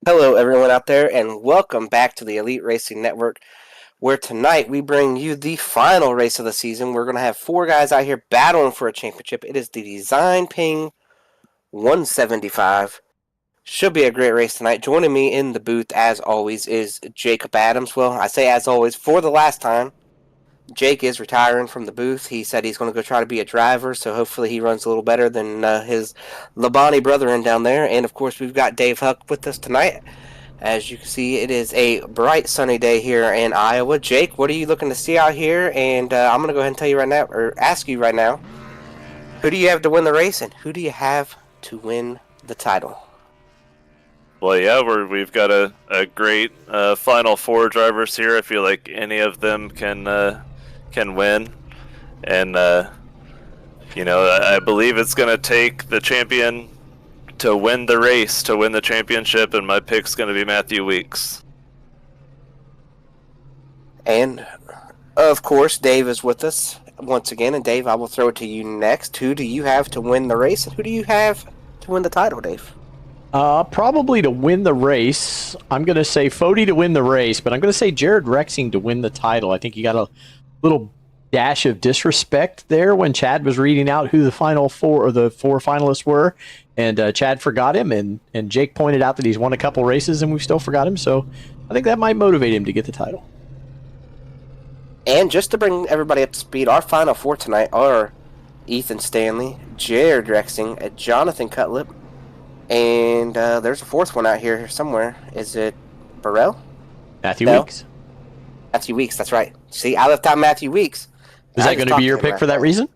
Hello, everyone out there, and welcome back to the Elite Racing Network, where tonight we bring you the final race of the season. We're going to have four guys out here battling for a championship. It is the DesignPing 175. Should be a great race tonight. Joining me in the booth, as always, is Jacob Adams. Well, I say as always for the last time. Jake is retiring from the booth. He said he's going to go try to be a driver, so hopefully he runs a little better than his Labani brethren down there. And, of course, we've got Dave Huck with us tonight. As you can see, it is a bright, sunny day here in Iowa. Jake, what are you looking to see out here? And I'm going to go ahead and tell you right now, or ask you right now, who do you have to win the race, and who do you have to win the title? Well, yeah, we've got a great final four drivers here. I feel like any of them can win, and I believe it's going to take the champion to win the race, to win the championship, and my pick's going to be Mathieu Weeks. And, of course, Dave is with us once again. And, Dave, I will throw it to you next. Who do you have to win the race, and who do you have to win the title, Dave? Probably to win the race. I'm going to say Fody to win the race, but I'm going to say Jared Rexing to win the title. I think he got a little dash of disrespect there when Chad was reading out who the final four or the four finalists were, and Chad forgot him, and Jake pointed out that he's won a couple races and we still forgot him, so I think that might motivate him to get the title. And just to bring everybody up to speed, our final four tonight are Ethan Stanley, Jared Rexing, and Jonathan Cutlip, and there's a fourth one out here somewhere. Is it Burrell? Mathieu Weeks. Mathieu Weeks, that's right. See, I left out Mathieu Weeks. Is that going to be your pick for that reason?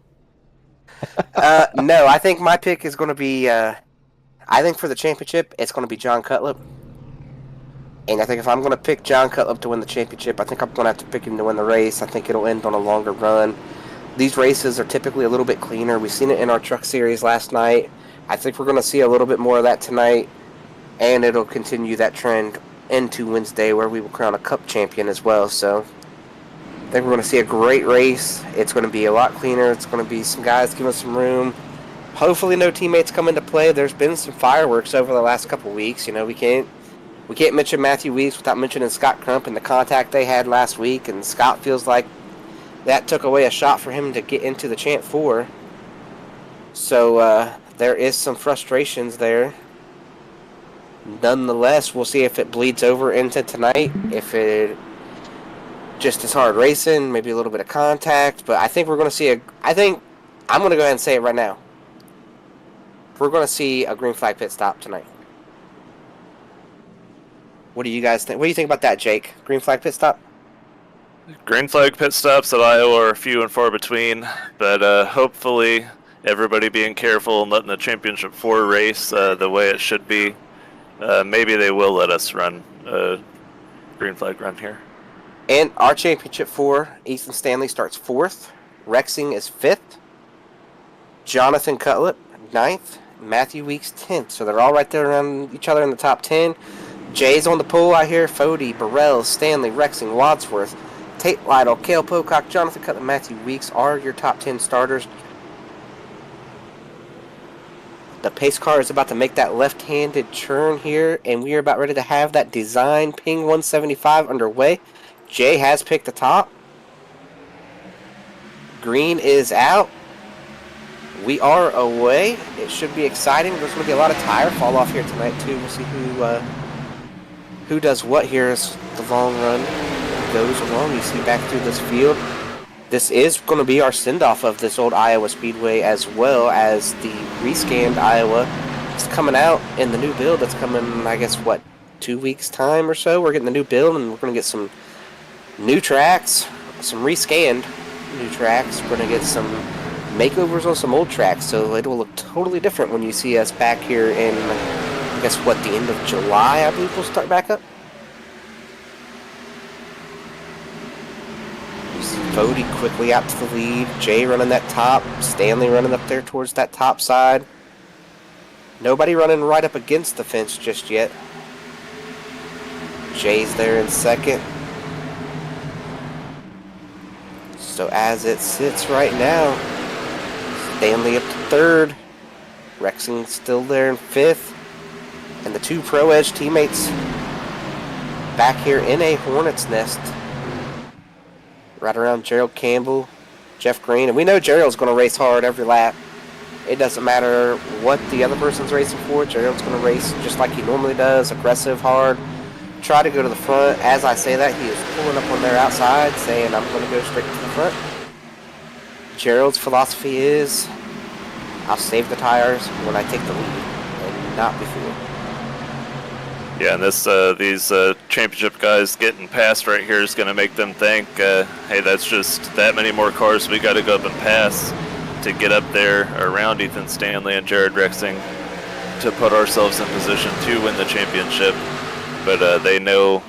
No, I think my pick is going to be, I think for the championship, it's going to be Jon Cutlip. And I think if I'm going to pick Jon Cutlip to win the championship, I think I'm going to have to pick him to win the race. I think it'll end on a longer run. These races are typically a little bit cleaner. We've seen it in our truck series last night. I think we're going to see a little bit more of that tonight. And it'll continue that trend into Wednesday, where we will crown a cup champion as well. So I think we're going to see a great race. It's going to be a lot cleaner. It's going to be some guys giving us some room. Hopefully no teammates come into play. There's been some fireworks over the last couple weeks. You know, we can't mention Mathieu Weeks without mentioning Scott Crump and the contact they had last week, and Scott feels like that took away a shot for him to get into the Champ 4. So there is some frustrations there. Nonetheless, we'll see if it bleeds over into tonight, if it just is hard racing, maybe a little bit of contact. But I think we're going to see I'm going to go ahead and say it right now. We're going to see a green flag pit stop tonight. What do you guys think? What do you think about that, Jake? Green flag pit stop? Green flag pit stops at Iowa are few and far between, but hopefully everybody being careful and letting the championship 4 race the way it should be. Maybe they will let us run a green flag run here. And our championship 4, Ethan Stanley starts 4th. Rexing is 5th. Jonathan Cutlip, 9th. Mathieu Weeks, 10th. So they're all right there around each other in the top 10. Jay's on the pole out here. Fody, Burrell, Stanley, Rexing, Wadsworth, Tate Lytle, Cale Pocock, Jonathan Cutlip, Mathieu Weeks are your top 10 starters. The pace car is about to make that left-handed turn here, and we are about ready to have that DesignPing 175 underway. Jay has picked the top. Green is out. We are away. It should be exciting. There's going to be a lot of tire fall off here tonight too. We'll see who does what here as the long run goes along. You see back through this field. This is going to be our send-off of this old Iowa Speedway, as well as the rescanned Iowa. It's coming out in the new build. That's coming, I guess, what, 2 weeks time or so. We're getting the new build, and we're going to get some new tracks, some rescanned new tracks. We're going to get some makeovers on some old tracks, so it will look totally different when you see us back here in, I guess, what, the end of July, I believe we'll start back up. You see Bodie quickly out to the lead, Jay running that top, Stanley running up there towards that top side. Nobody running right up against the fence just yet. Jay's there in second. So as it sits right now, Stanley up to third, Rexing still there in fifth, and the two Pro Edge teammates back here in a hornet's nest, right around Gerald Campbell, Jeff Green, and we know Gerald's going to race hard every lap. It doesn't matter what the other person's racing for, Gerald's going to race just like he normally does, aggressive, hard, try to go to the front. As I say that, he is pulling up on their outside, saying I'm going to go straight to the front. Gerald's philosophy is, I'll save the tires when I take the lead, and not before. Yeah, and these championship guys getting past right here is going to make them think, hey, that's just that many more cars we got to go up and pass to get up there around Ethan Stanley and Jared Rexing to put ourselves in position to win the championship. But they know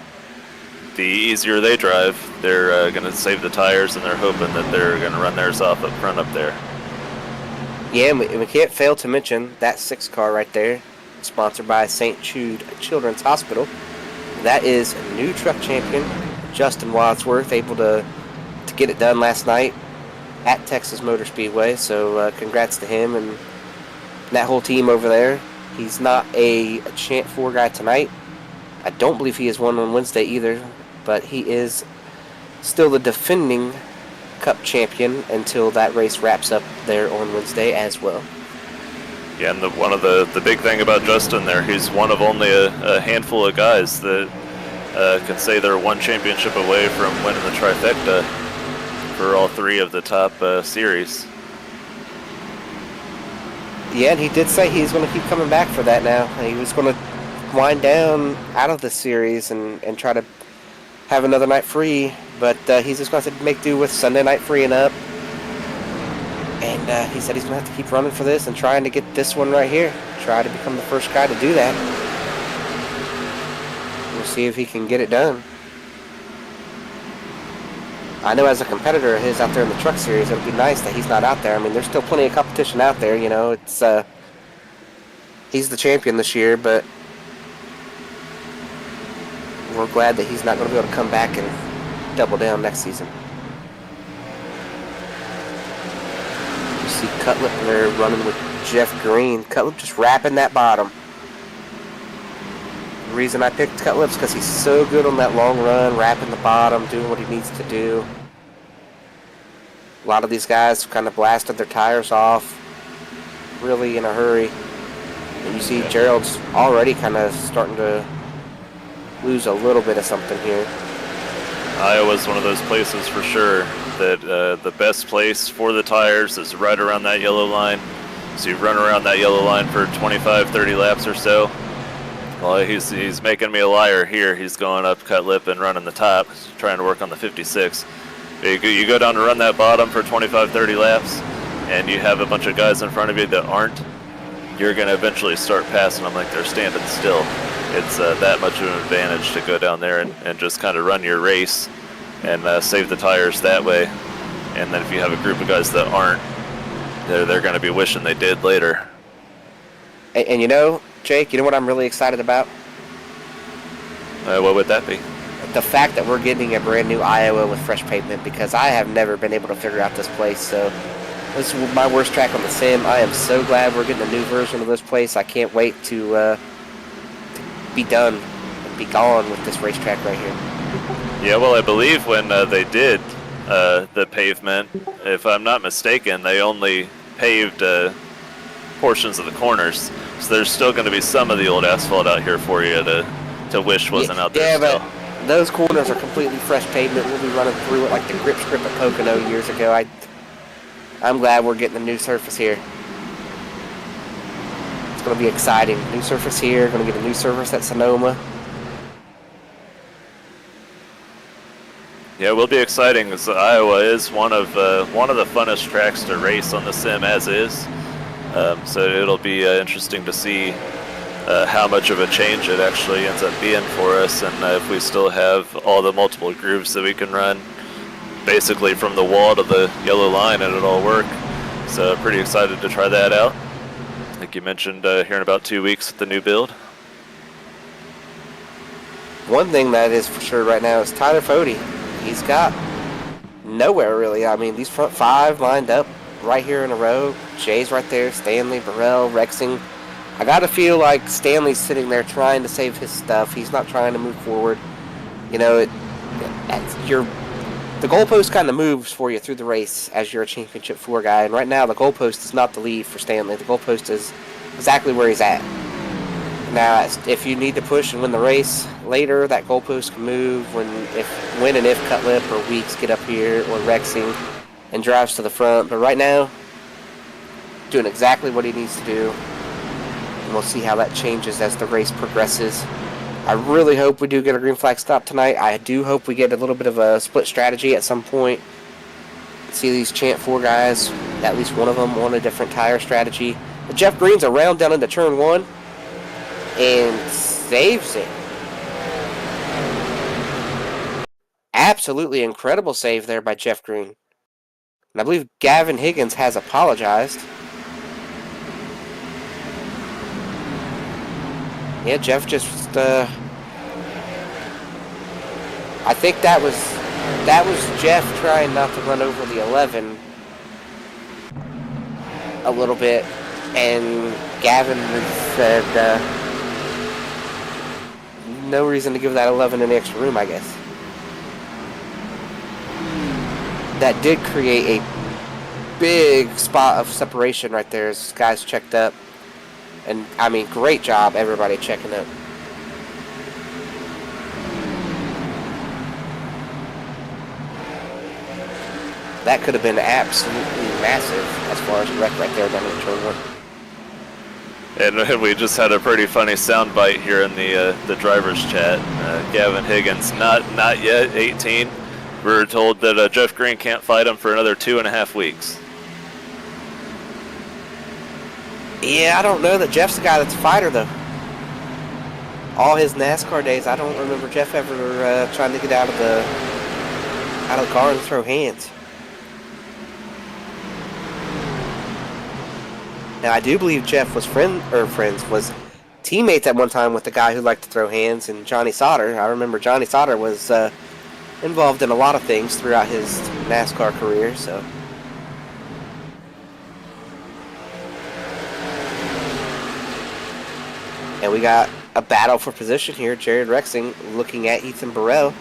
the easier they drive, they're going to save the tires, and they're hoping that they're going to run theirs off up front up there. Yeah, and we can't fail to mention that 6 car right there, sponsored by St. Jude Children's Hospital. That is new truck champion Justin Wadsworth, able to get it done last night at Texas Motor Speedway. So congrats to him and that whole team over there. He's not a Champ 4 guy tonight. I don't believe he has won on Wednesday either, but he is still the defending Cup champion until that race wraps up there on Wednesday as well. Yeah, and one of the big thing about Justin there, he's one of only a handful of guys that can say they're one championship away from winning the trifecta for all 3 of the top series. Yeah, and he did say he's going to keep coming back for that now. He was going to wind down out of the series and try to have another night free, but he's just going to have to make do with Sunday night freeing up. And he said he's going to have to keep running for this and trying to get this one right here. Try to become the first guy to do that. We'll see if he can get it done. I know as a competitor of his out there in the truck series, it would be nice that he's not out there. I mean, there's still plenty of competition out there, you know. It's he's the champion this year, but we're glad that he's not going to be able to come back and double down next season. You see Cutlip there running with Jeff Green. Cutlip just wrapping that bottom. The reason I picked Cutlip is because he's so good on that long run, wrapping the bottom, doing what he needs to do. A lot of these guys kind of blasted their tires off really in a hurry. And you see Gerald's already kind of starting to lose a little bit of something here. Iowa's one of those places for sure that the best place for the tires is right around that yellow line. So you run around that yellow line for 25, 30 laps or so. Well, he's making me a liar here. He's going up Cutlip and running the top, trying to work on the 56. You go down to run that bottom for 25, 30 laps, and you have a bunch of guys in front of you that aren't, you're going to eventually start passing them like they're standing still. It's that much of an advantage to go down there and just kind of run your race and save the tires that way. And then if you have a group of guys that aren't, they're going to be wishing they did later. And you know, Jake, you know what I'm really excited about? What would that be? The fact that we're getting a brand new Iowa with fresh pavement, because I have never been able to figure out this place. So This is my worst track on the sim. I am so glad we're getting a new version of this place. I can't wait to be done, be gone with this racetrack right here. Yeah, well, I believe when they did the pavement, if I'm not mistaken, they only paved portions of the corners. So there's still going to be some of the old asphalt out here for you to wish wasn't out there still. But those corners are completely fresh pavement. We'll be running through it like the grip strip at Pocono years ago. I'm glad we're getting a new surface here. It's going to be exciting. New surface here. Going to get a new surface at Sonoma. Yeah, it will be exciting because Iowa is one of the funnest tracks to race on the sim as is. So it'll be interesting to see how much of a change it actually ends up being for us, and if we still have all the multiple grooves that we can run basically from the wall to the yellow line and it'll all work. So pretty excited to try that out. Like you mentioned, here in about 2 weeks with the new build. One thing that is for sure right now is Tyler Fody. He's got nowhere really. I mean, these front five lined up right here in a row. Jay's right there, Stanley, Burrell, Rexing. I gotta feel like Stanley's sitting there trying to save his stuff. He's not trying to move forward. You know, the goalpost kind of moves for you through the race as you're a championship 4 guy. And right now, the goalpost is not the lead for Stanley. The goalpost is exactly where he's at. Now, if you need to push and win the race later, that goalpost can move when and if Cutlip or Weeks get up here, or Rexing and drives to the front. But right now, doing exactly what he needs to do. And we'll see how that changes as the race progresses. I really hope we do get a green flag stop tonight. I do hope we get a little bit of a split strategy at some point. See these Champ 4 guys, at least one of them on a different tire strategy. But Jeff Green's around down into turn 1 and saves it. Absolutely incredible save there by Jeff Green. And I believe Gavin Higgins has apologized. Yeah, Jeff just, I think that was Jeff trying not to run over the 11 a little bit, and Gavin said, no reason to give that 11 any extra room, I guess. That did create a big spot of separation right there as guys checked up. And, I mean, great job, everybody checking up. That could have been absolutely massive as far as wreck right there down in turn 1. And we just had a pretty funny soundbite here in the driver's chat. Gavin Higgins, not yet 18. We were told that Jeff Green can't fight him for another 2.5 weeks. Yeah, I don't know that Jeff's the guy that's a fighter, though. All his NASCAR days, I don't remember Jeff ever trying to get out of the car and throw hands. Now, I do believe Jeff was was teammates at one time with the guy who liked to throw hands, and Johnny Sauter. I remember Johnny Sauter was involved in a lot of things throughout his NASCAR career, so. And we got a battle for position here. Jared Rexing looking at Ethan Burrell.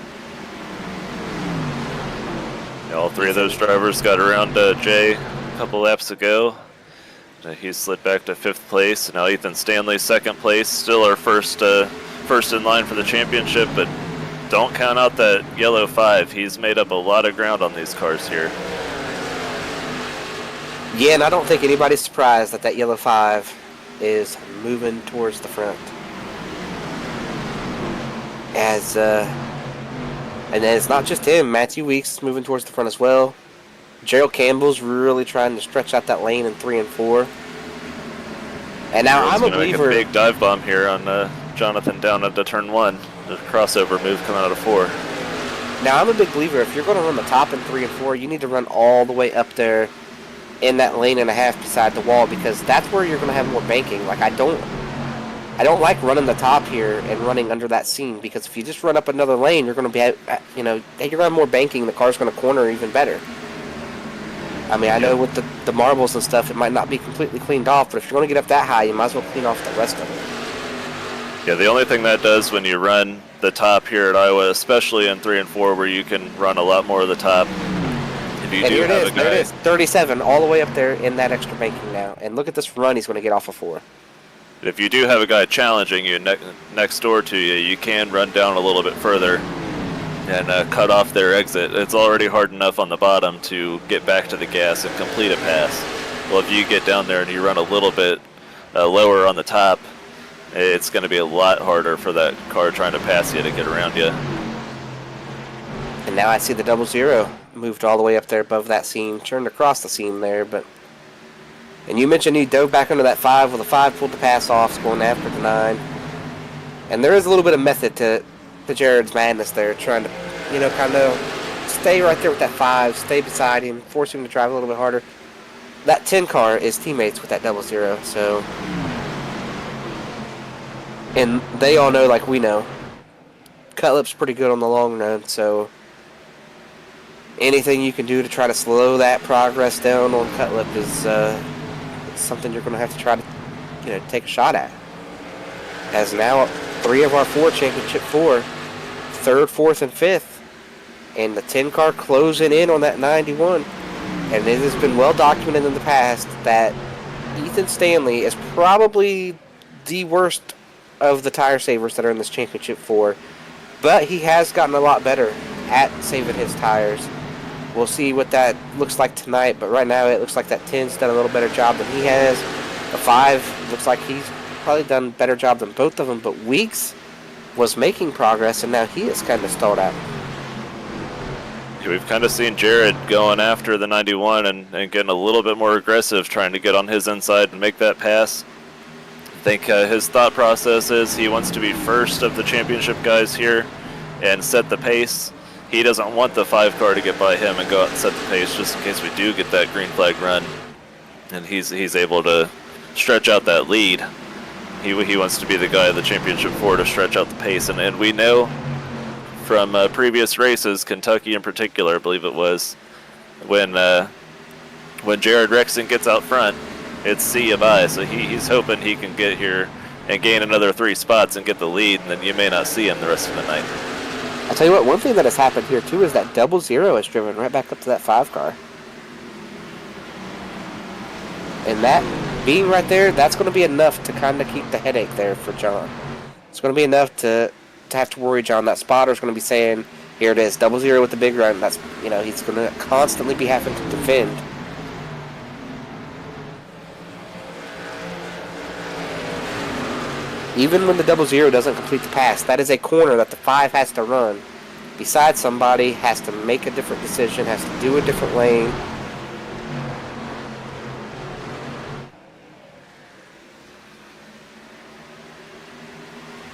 Yeah, all 3 of those drivers got around Jay a couple laps ago. He slid back to 5th place. Now Ethan Stanley 2nd place. Still our first in line for the championship, but don't count out that yellow 5. He's made up a lot of ground on these cars here. Yeah, and I don't think anybody's surprised that yellow 5 is moving towards the front. And then it's not just him. Mathieu Weeks is moving towards the front as well. Gerald Campbell's really trying to stretch out that lane in 3 and 4. And now I'm a believer. Make a big dive bomb here on Jonathan down into turn 1. The crossover move coming out of 4. Now I'm a big believer. If you're going to run the top in 3 and 4, you need to run all the way up there in that lane and a half beside the wall, because that's where you're going to have more banking. Like I don't like running the top here and running under that seam, because if you just run up another lane, you're going to be, you're going to have more banking. The car's going to corner even better. I mean, I know with the marbles and stuff, it might not be completely cleaned off, but if you're going to get up that high, you might as well clean off the rest of it. Yeah, the only thing that does when you run the top here at Iowa, especially in 3 and 4, where you can run a lot more of the top. If you And do here it have is, a guy, there it is, 37, all the way up there in that extra banking now. And look at this run he's going to get off of 4. if you do have a guy challenging you next door to you, you can run down a little bit further and cut off their exit. It's already hard enough on the bottom to get back to the gas and complete a pass. Well, if you get down there and you run a little bit lower on the top, it's going to be a lot harder for that car trying to pass you to get around you. And now I see the 00 moved all the way up there above that seam, turned across the seam there, but... And you mentioned he dove back under that 5, well, the 5 pulled the pass off, going after the 9. And there is a little bit of method to Jared's madness there, trying to, you know, kind of stay right there with that 5, stay beside him, force him to drive a little bit harder. That 10 car is teammates with that 00, so... And they all know, like we know, Cutlip's pretty good on the long run, so... Anything you can do to try to slow that progress down on Cutlip is something you're going to have to try to, you know, take a shot at. As now 3 of our 4 championship 4, 3rd, 4th, and 5th, and the 10 car closing in on that 91. And it has been well documented in the past that Ethan Stanley is probably the worst of the tire savers that are in this championship 4, but he has gotten a lot better at saving his tires. We'll see what that looks like tonight, but right now it looks like that 10's done a little better job than he has. The 5 looks like he's probably done a better job than both of them, but Weeks was making progress, and now he is kind of stalled out. Yeah, we've kind of seen Jared going after the 91 and getting a little bit more aggressive, trying to get on his inside and make that pass. I think his thought process is he wants to be first of the championship guys here and set the pace. He doesn't want the 5 car to get by him and go out and set the pace just in case we do get that green flag run. And he's able to stretch out that lead. He wants to be the guy of the championship 4 to stretch out the pace. And we know from previous races, Kentucky in particular, I believe it was, when Jared Rexing gets out front, it's see you bye. So he's hoping he can get here and gain another 3 spots and get the lead, and then you may not see him the rest of the night. I'll tell you what, one thing that has happened here too is that 00 has driven right back up to that 5 car. And that being right there, that's going to be enough to kind of keep the headache there for John. It's going to be enough to have to worry John. That spotter's going to be saying, here it is, 00 with the big run. That's, you know, he's going to constantly be having to defend. Even when the 00 doesn't complete the pass, that is a corner that the 5 has to run. Besides somebody, has to make a different decision, has to do a different lane.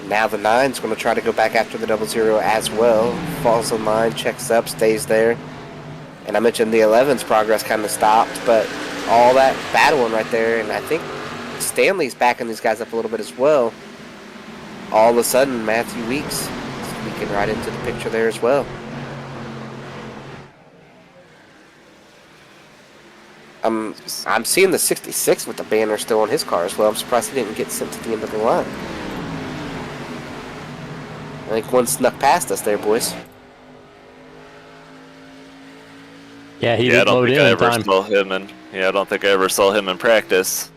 Now the 9's going to try to go back after the 00 as well. Falls in line, checks up, stays there. And I mentioned the 11's progress kind of stopped, but all that battling right there, and I think Stanley's backing these guys up a little bit as well. All of a sudden, Mathieu Weeks sneaking right into the picture there as well. I'm seeing the 66 with the banner still on his car as well. I'm surprised he didn't get sent to the end of the line. I think one snuck past us there, boys. Yeah, he did load in in time. I don't think I ever saw him in practice.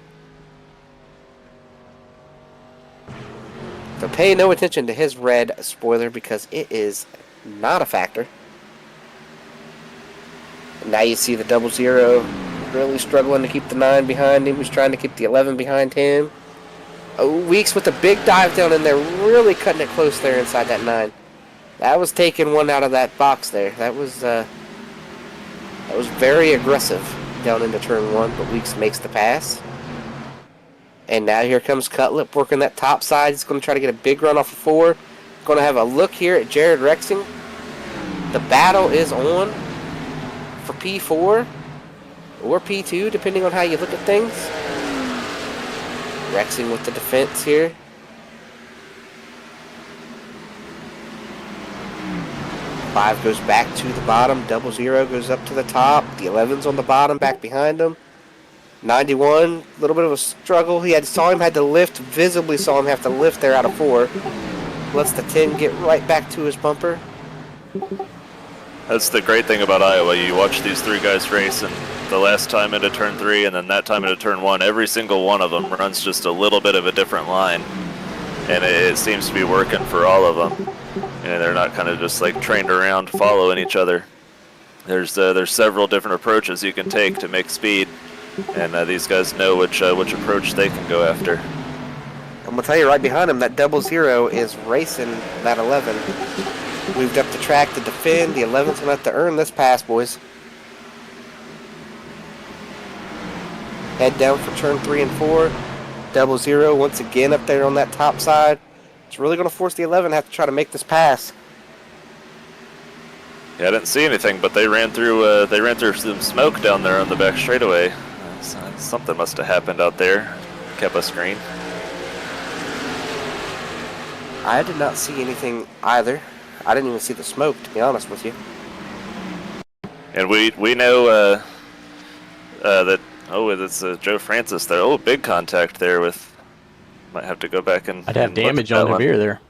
So pay no attention to his red spoiler because it is not a factor. And now you see the 00 really struggling to keep the 9 behind him. He's trying to keep the 11 behind him. Oh, Weeks with a big dive down in there, really cutting it close there inside that 9. That was taking one out of that box there. That was very aggressive down into turn 1, but Weeks makes the pass. And now here comes Cutlip working that top side. He's going to try to get a big run off of 4. Going to have a look here at Jared Rexing. The battle is on for P4 or P2, depending on how you look at things. Rexing with the defense here. 5 goes back to the bottom. 00 goes up to the top. The 11's on the bottom, back behind him. 91, a little bit of a struggle. Saw him had to lift, visibly saw him have to lift there out of 4. Lets the 10 get right back to his bumper. That's the great thing about Iowa. You watch these 3 guys race, and the last time into turn 3 and then that time into turn 1, every single one of them runs just a little bit of a different line. And it seems to be working for all of them. And they're not kind of just like trained around following each other. There's several different approaches you can take to make speed. And these guys know which approach they can go after. I'm going to tell you right behind him, that 00 is racing that 11. Moved up the track to defend. The 11's going to have to earn this pass, boys. Head down for turn 3 and 4. 00 once again up there on that top side. It's really going to force the 11 to have to try to make this pass. Yeah, I didn't see anything, but they ran through some smoke down there on the back straightaway. Something must have happened out there. Kept us green. I did not see anything either. I didn't even see the smoke, to be honest with you. And we know that it's Joe Francis there. Oh, big contact there with. Might have to go back and. I'd have damage on the rear there.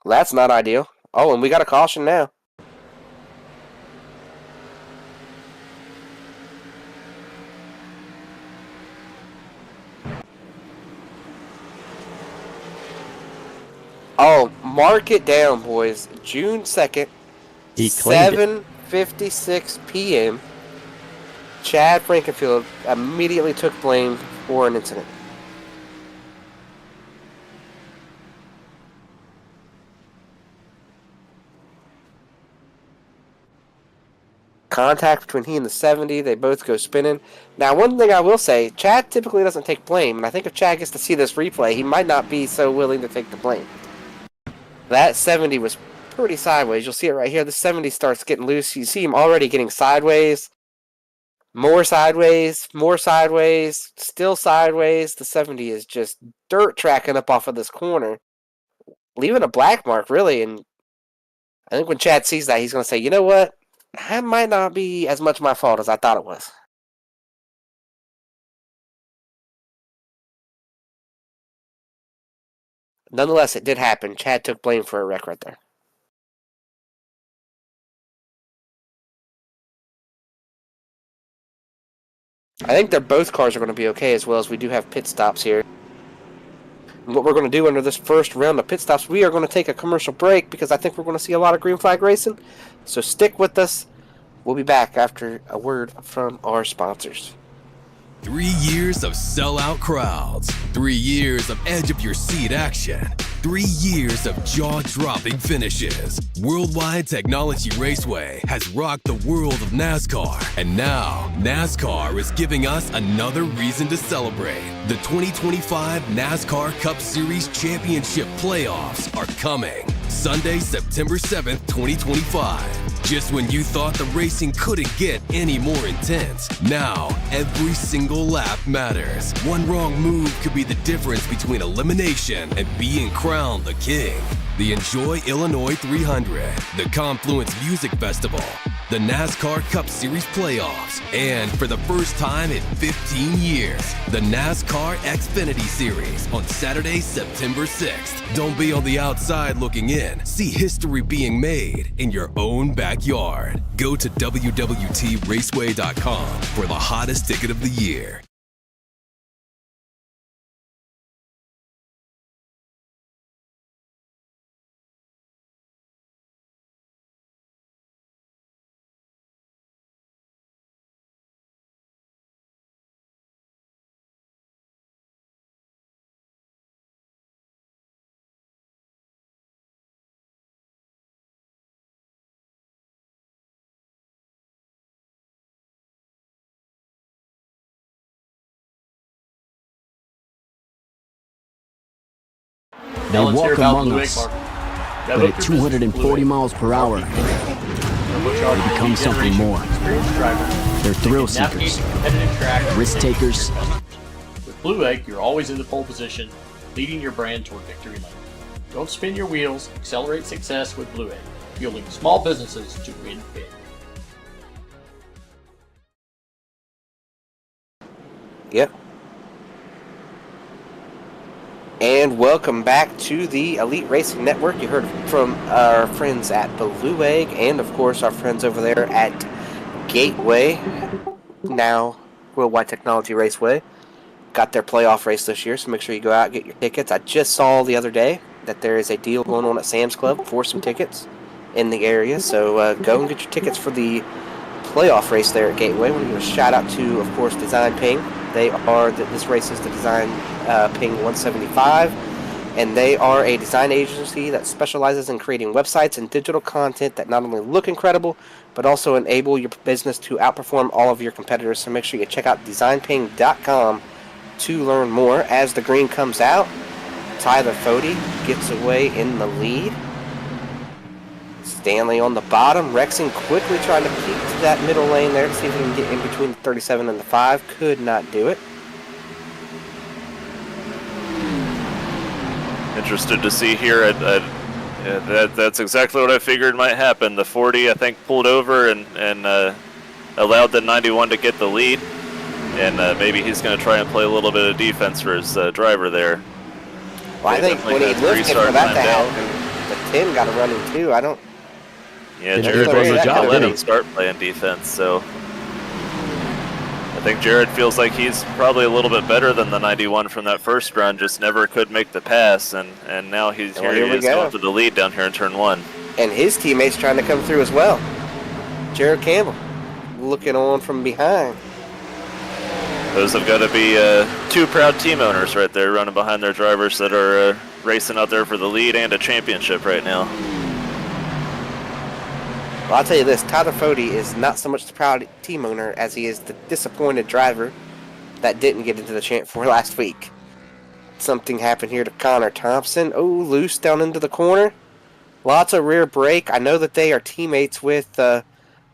That's not ideal. Oh, and we got a caution now. Oh, mark it down, boys. June 2nd, 7:56 p.m. Chad Frankenfield immediately took blame for an incident. Contact between he and the 70. They both go spinning. Now, one thing I will say, Chad typically doesn't take blame, and I think if Chad gets to see this replay, he might not be so willing to take the blame. That 70 was pretty sideways. You'll see it right here. The 70 starts getting loose. You see him already getting sideways. More sideways. More sideways. Still sideways. The 70 is just dirt tracking up off of this corner. Leaving a black mark, really. And I think when Chad sees that, he's going to say, you know what? That might not be as much my fault as I thought it was. Nonetheless, it did happen. Chad took blame for a wreck right there. I think both cars are going to be okay, as well as we do have pit stops here. And what we're going to do under this first round of pit stops, we are going to take a commercial break because I think we're going to see a lot of green flag racing. So stick with us. We'll be back after a word from our sponsors. 3 years of sellout crowds, 3 years of edge-of-your-seat action, 3 years of jaw-dropping finishes. Worldwide Technology Raceway has rocked the world of NASCAR, and now NASCAR is giving us another reason to celebrate. The 2025 NASCAR Cup Series Championship Playoffs are coming Sunday, September 7th, 2025. Just when you thought the racing couldn't get any more intense, now every single lap matters. One wrong move could be the difference between elimination and being crowned the king. The Enjoy Illinois 300, the Confluence Music Festival, the NASCAR Cup Series Playoffs, and for the first time in 15 years, the NASCAR Xfinity Series on Saturday, September 6th. Don't be on the outside looking in. See history being made in your own backyard. Go to www.raceway.com for the hottest ticket of the year. They walk among us, but at 240 miles per hour, they become something more. They're thrill seekers, risk takers. With Blue Egg, you're always in the pole position, leading your brand toward victory lane. Don't spin your wheels. Accelerate success with Blue Egg, fueling small businesses to win big. Yep. And welcome back to the Elite Racing Network. You heard from our friends at Blue Egg and, of course, our friends over there at Gateway, now Worldwide Technology Raceway. Got their playoff race this year, so make sure you go out and get your tickets. I just saw the other day that there is a deal going on at Sam's Club for some tickets in the area, so go and get your tickets for the playoff race there at Gateway. We're going to give a shout out to, of course, DesignPing. This race is the Design Ping 175, and they are a design agency that specializes in creating websites and digital content that not only look incredible, but also enable your business to outperform all of your competitors. So make sure you check out DesignPing.com to learn more. As the green comes out, Tyler Fody gets away in the lead. Stanley on the bottom. Rexing quickly trying to keep to that middle lane there to see if he can get in between the 37 and the 5. Could not do it. Interested to see here. That's exactly what I figured might happen. The 40, I think, pulled over and allowed the 91 to get the lead. And maybe he's going to try and play a little bit of defense for his driver there. Well, I think when he lifted for that to happen, the 10 got a running too. I don't... Yeah, Jared let him start playing defense, so I think Jared feels like he's probably a little bit better than the 91 from that first run, just never could make the pass, and now he's here he is going for the lead down here in turn 1. And his teammates trying to come through as well. Jared Campbell looking on from behind. Those have got to be two proud team owners right there running behind their drivers that are racing out there for the lead and a championship right now. Well, I'll tell you this, Tyler Fody is not so much the proud team owner as he is the disappointed driver that didn't get into the Champ 4 last week. Something happened here to Connor Thompson. Oh, loose down into the corner. Lots of rear brake. I know that they are teammates with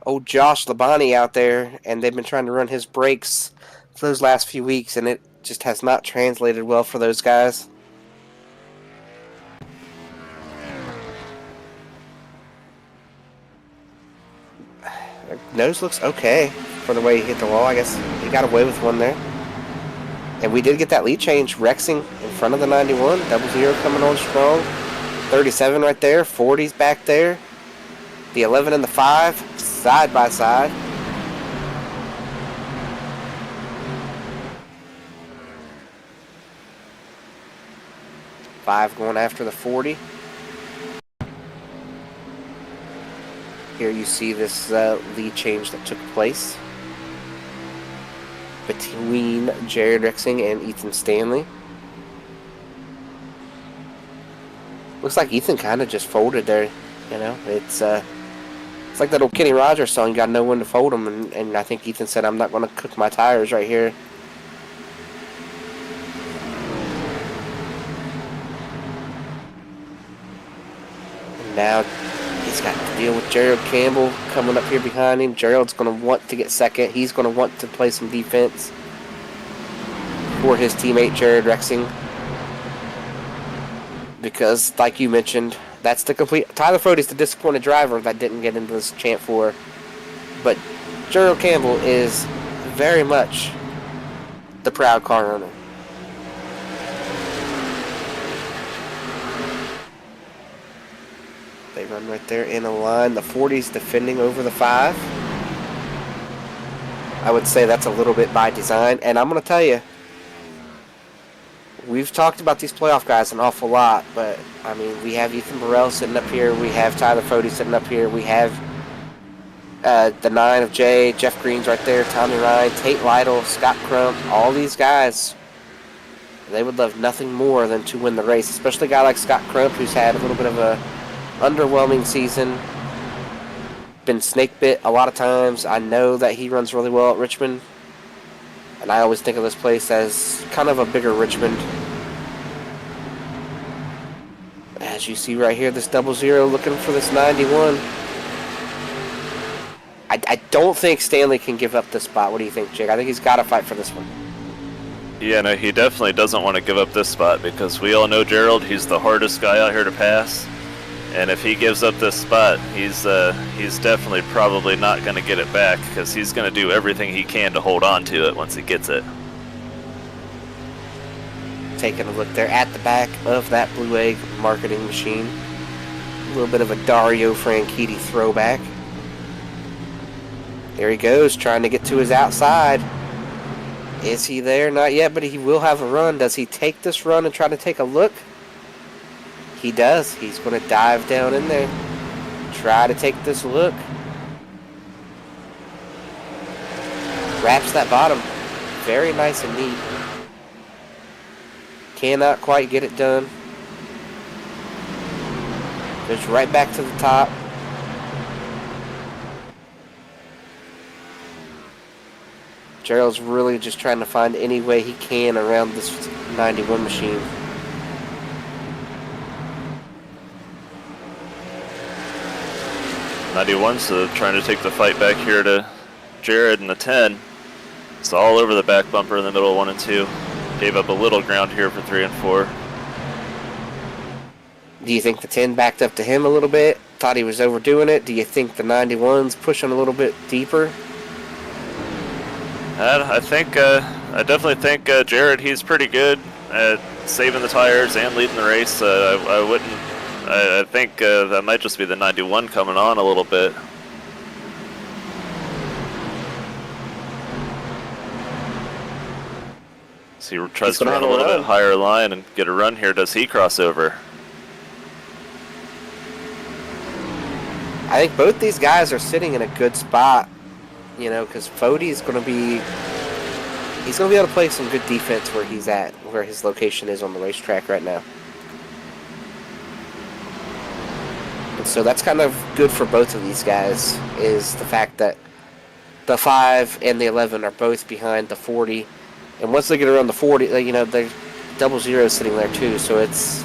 old Josh Labonte out there, and they've been trying to run his brakes for those last few weeks, and it just has not translated well for those guys. Nose looks okay for the way he hit the wall. I guess he got away with one there. And we did get that lead change. Rexing in front of the 91. 00 coming on strong. 37 right there. 40's back there. The 11 and the 5 side by side. Five going after the 40. Here you see this lead change that took place between Jared Rexing and Ethan Stanley. Looks like Ethan kind of just folded there, you know. It's like that old Kenny Rogers song, you gotta know when to fold them, and I think Ethan said, I'm not going to cook my tires right here. And now he's got to deal with Gerald Campbell coming up here behind him. Gerald's going to want to get second. He's going to want to play some defense for his teammate Jared Rexing. Because, like you mentioned, that's the complete... Tyler Fody's the disappointed driver that didn't get into this Champ 4. But Gerald Campbell is very much the proud car owner. They run right there in a line. The 40's defending over the 5. I would say that's a little bit by design. And I'm going to tell you, we've talked about these playoff guys an awful lot. But, I mean, we have Ethan Burrell sitting up here. We have Tyler Fody sitting up here. We have the 9 of Jay, Jeff Green's right there, Tommy Ryan, Tate Lytle, Scott Crump. All these guys, they would love nothing more than to win the race. Especially a guy like Scott Crump, who's had a little bit of a underwhelming season, been snake bit a lot of times. I know that he runs really well at Richmond, and I always think of this place as kind of a bigger Richmond. As you see right here, this 00 looking for this 91. I don't think Stanley can give up this spot. What do you think, Jake? I think he's got to fight for this one. Yeah, no, he definitely doesn't want to give up this spot because we all know Gerald. He's the hardest guy out here to pass, and if he gives up this spot, he's definitely probably not going to get it back because he's going to do everything he can to hold on to it once he gets it. Taking a look there at the back of that Blue Egg marketing machine. A little bit of a Dario Franchitti throwback. There he goes, trying to get to his outside. Is he there? Not yet, but he will have a run. Does he take this run and try to take a look? He does. He's going to dive down in there. Try to take this look. Wraps that bottom. Very nice and neat. Cannot quite get it done. Goes right back to the top. Gerald's really just trying to find any way he can around this 91 machine. '91's trying to take the fight back here to Jared in the 10. It's all over the back bumper in the middle of 1 and 2. Gave up a little ground here for 3 and 4. Do you think the 10 backed up to him a little bit? Thought he was overdoing it? Do you think the 91's pushing a little bit deeper? I definitely think Jared, he's pretty good at saving the tires and leading the race. I think that might just be the 91 coming on a little bit. So he tries to run a little bit higher line and get a run here. Does he cross over? I think both these guys are sitting in a good spot, you know, because Fode's going to be... He's going to be able to play some good defense where he's at, where his location is on the racetrack right now. And so that's kind of good for both of these guys, is the fact that the 5 and the 11 are both behind the 40. And once they get around the 40, you know, there's double zero sitting there too. So it's...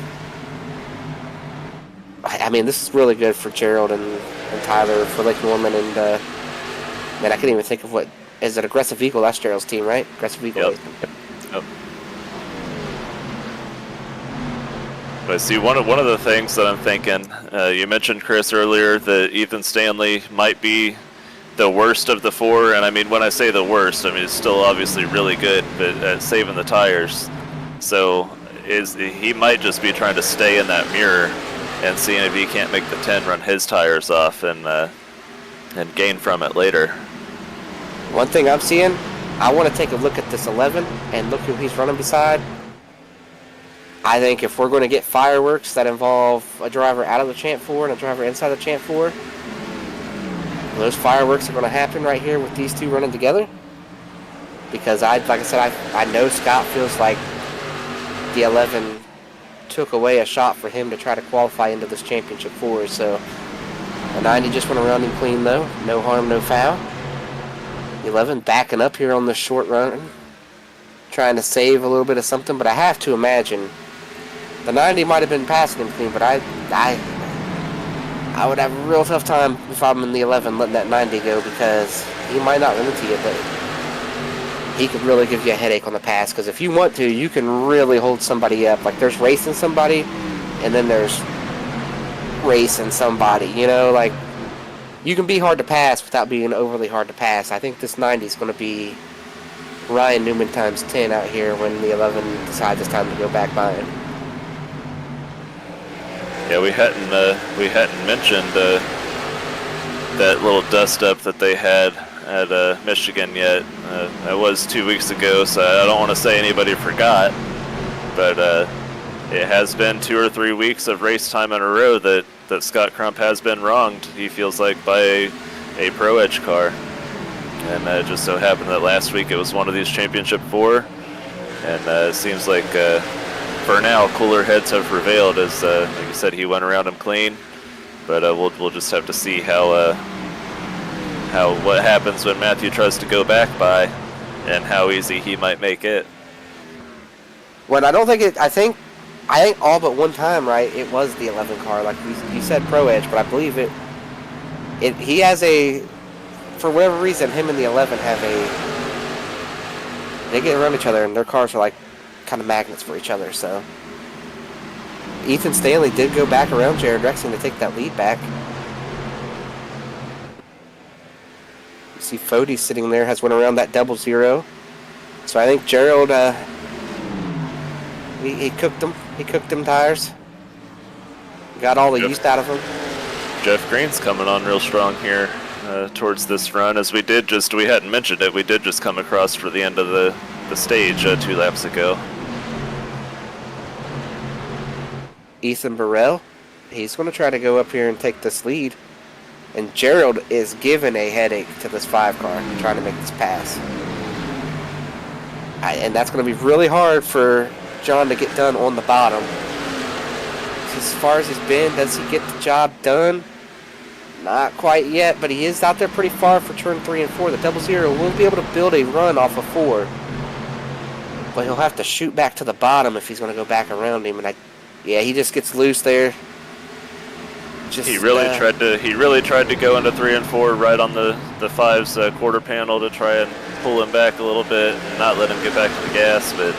I mean, this is really good for Gerald and Tyler, for Lake Norman, and man, I can't even think of what... Is it Aggressive Eagle? That's Gerald's team, right? Aggressive Eagle. Yep. But see, one of the things that I'm thinking, you mentioned, Chris, earlier that Ethan Stanley might be the worst of the 4, and I mean, when I say the worst, I mean, it's still obviously really good at saving the tires. So he might just be trying to stay in that mirror and seeing if he can't make the 10 run his tires off and gain from it later. One thing I'm seeing, I want to take a look at this 11 and look who he's running beside. I think if we're going to get fireworks that involve a driver out of the Champ 4 and a driver inside the Champ 4, those fireworks are going to happen right here with these two running together. Because like I said, I know Scott feels like the 11 took away a shot for him to try to qualify into this Championship 4. So the 90 just went around him clean though. No harm, no foul. 11 backing up here on this short run, trying to save a little bit of something, but I have to imagine the 90 might have been passing him clean, but I would have a real tough time if I'm in the 11 letting that 90 go, because he might not run into you, but he could really give you a headache on the pass, because if you want to, you can really hold somebody up. Like, there's racing somebody, and then there's racing somebody, you know, like, you can be hard to pass without being overly hard to pass. I think this 90 is going to be Ryan Newman times 10 out here when the 11 decides it's time to go back by him. Yeah, we hadn't mentioned that little dust up that they had at Michigan yet. That was 2 weeks ago, so I don't want to say anybody forgot, but it has been 2 or 3 weeks of race time in a row that Scott Crump has been wronged, he feels like, by a Pro Edge car. And it just so happened that last week it was one of these Championship 4, and it seems like for now cooler heads have prevailed, as like you said, he went around him clean. But we'll just have to see what happens when Mathieu tries to go back by, and how easy he might make it. Well, I don't think it. I think all but one time, right? It was the 11 car, like you said, Pro Edge, but I believe it. He has a, for whatever reason, him and the 11 have they get around each other, and their cars are like kind of magnets for each other. So Ethan Stanley did go back around Jared Rexing to take that lead back. You see Fody sitting there, has went around that 0-0. So I think Gerald, he cooked them. He cooked them tires. Got all the use out of them. Jeff Green's coming on real strong here towards this run. As we hadn't mentioned it, we did just come across for the end of the stage 2 laps ago. Ethan Burrell, he's going to try to go up here and take this lead. And Gerald is giving a headache to this 5 car trying to make this pass. And that's going to be really hard for John to get done on the bottom. As far as he's been, does he get the job done? Not quite yet, but he is out there pretty far for turn 3 and 4. The 0-0 will be able to build a run off of 4. But he'll have to shoot back to the bottom if he's going to go back around him. And yeah, he just gets loose there. He really tried to go into 3 and 4 right on the 5's quarter panel to try and pull him back a little bit and not let him get back to the gas, but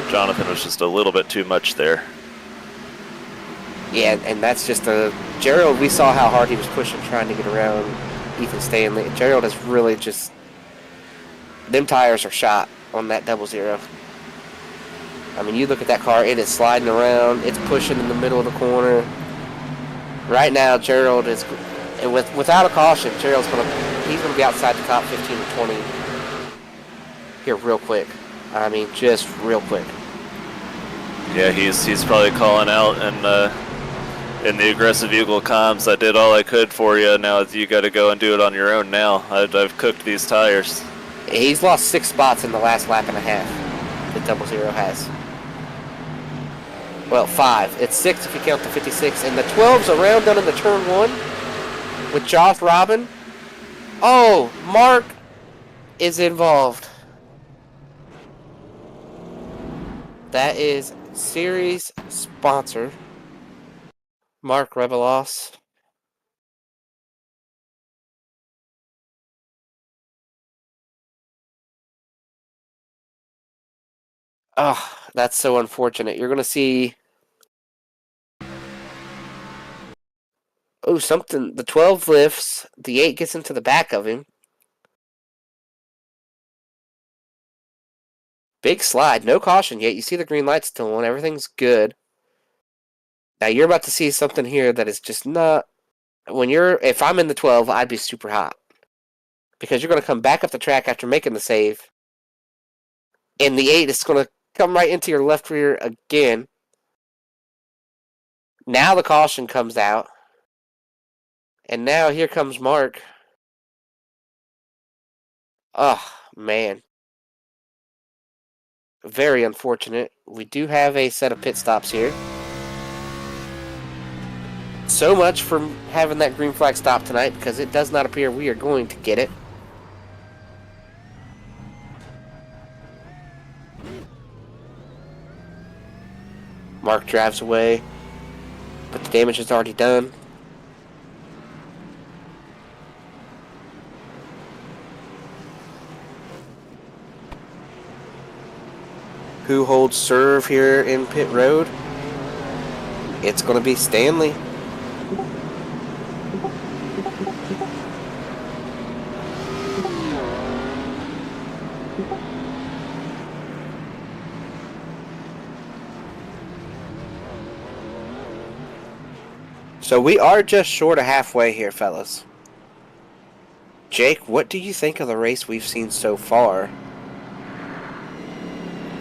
Jonathan was just a little bit too much there. Yeah, and that's just Gerald, we saw how hard he was pushing trying to get around Ethan Stanley. Gerald is really just, them tires are shot on that 0-0. I mean, you look at that car, it is sliding around, it's pushing in the middle of the corner. Right now, Gerald is, without a caution, he's going to be outside the top 15 to 20 here real quick. I mean, just real quick. Yeah, he's probably calling out and in the aggressive Eagle comms, I did all I could for you. Now you got to go and do it on your own now. I've cooked these tires. He's lost 6 spots in the last lap and a half. The 0-0 has. Well, 5. It's 6 if you count the 56. And the 12's around down in the turn 1 with Josh Robin. Oh, Mark is involved. That is series sponsor Mark Rebilas. Oh, that's so unfortunate. You're going to see... Oh, something. The 12 lifts. The 8 gets into the back of him. Big slide. No caution yet. You see the green light still on. Everything's good. Now, you're about to see something here that is just not... If I'm in the 12, I'd be super hot. Because you're going to come back up the track after making the save. And the 8 is going to come right into your left rear again. Now the caution comes out. And now here comes Mark. Oh, man. Very unfortunate. We do have a set of pit stops here. So much for having that green flag stop tonight, because it does not appear we are going to get it. Mark drives away, but the damage is already done. Who holds serve here in pit road? It's going to be Stanley. So we are just short of halfway here, fellas. Jake, what do you think of the race we've seen so far?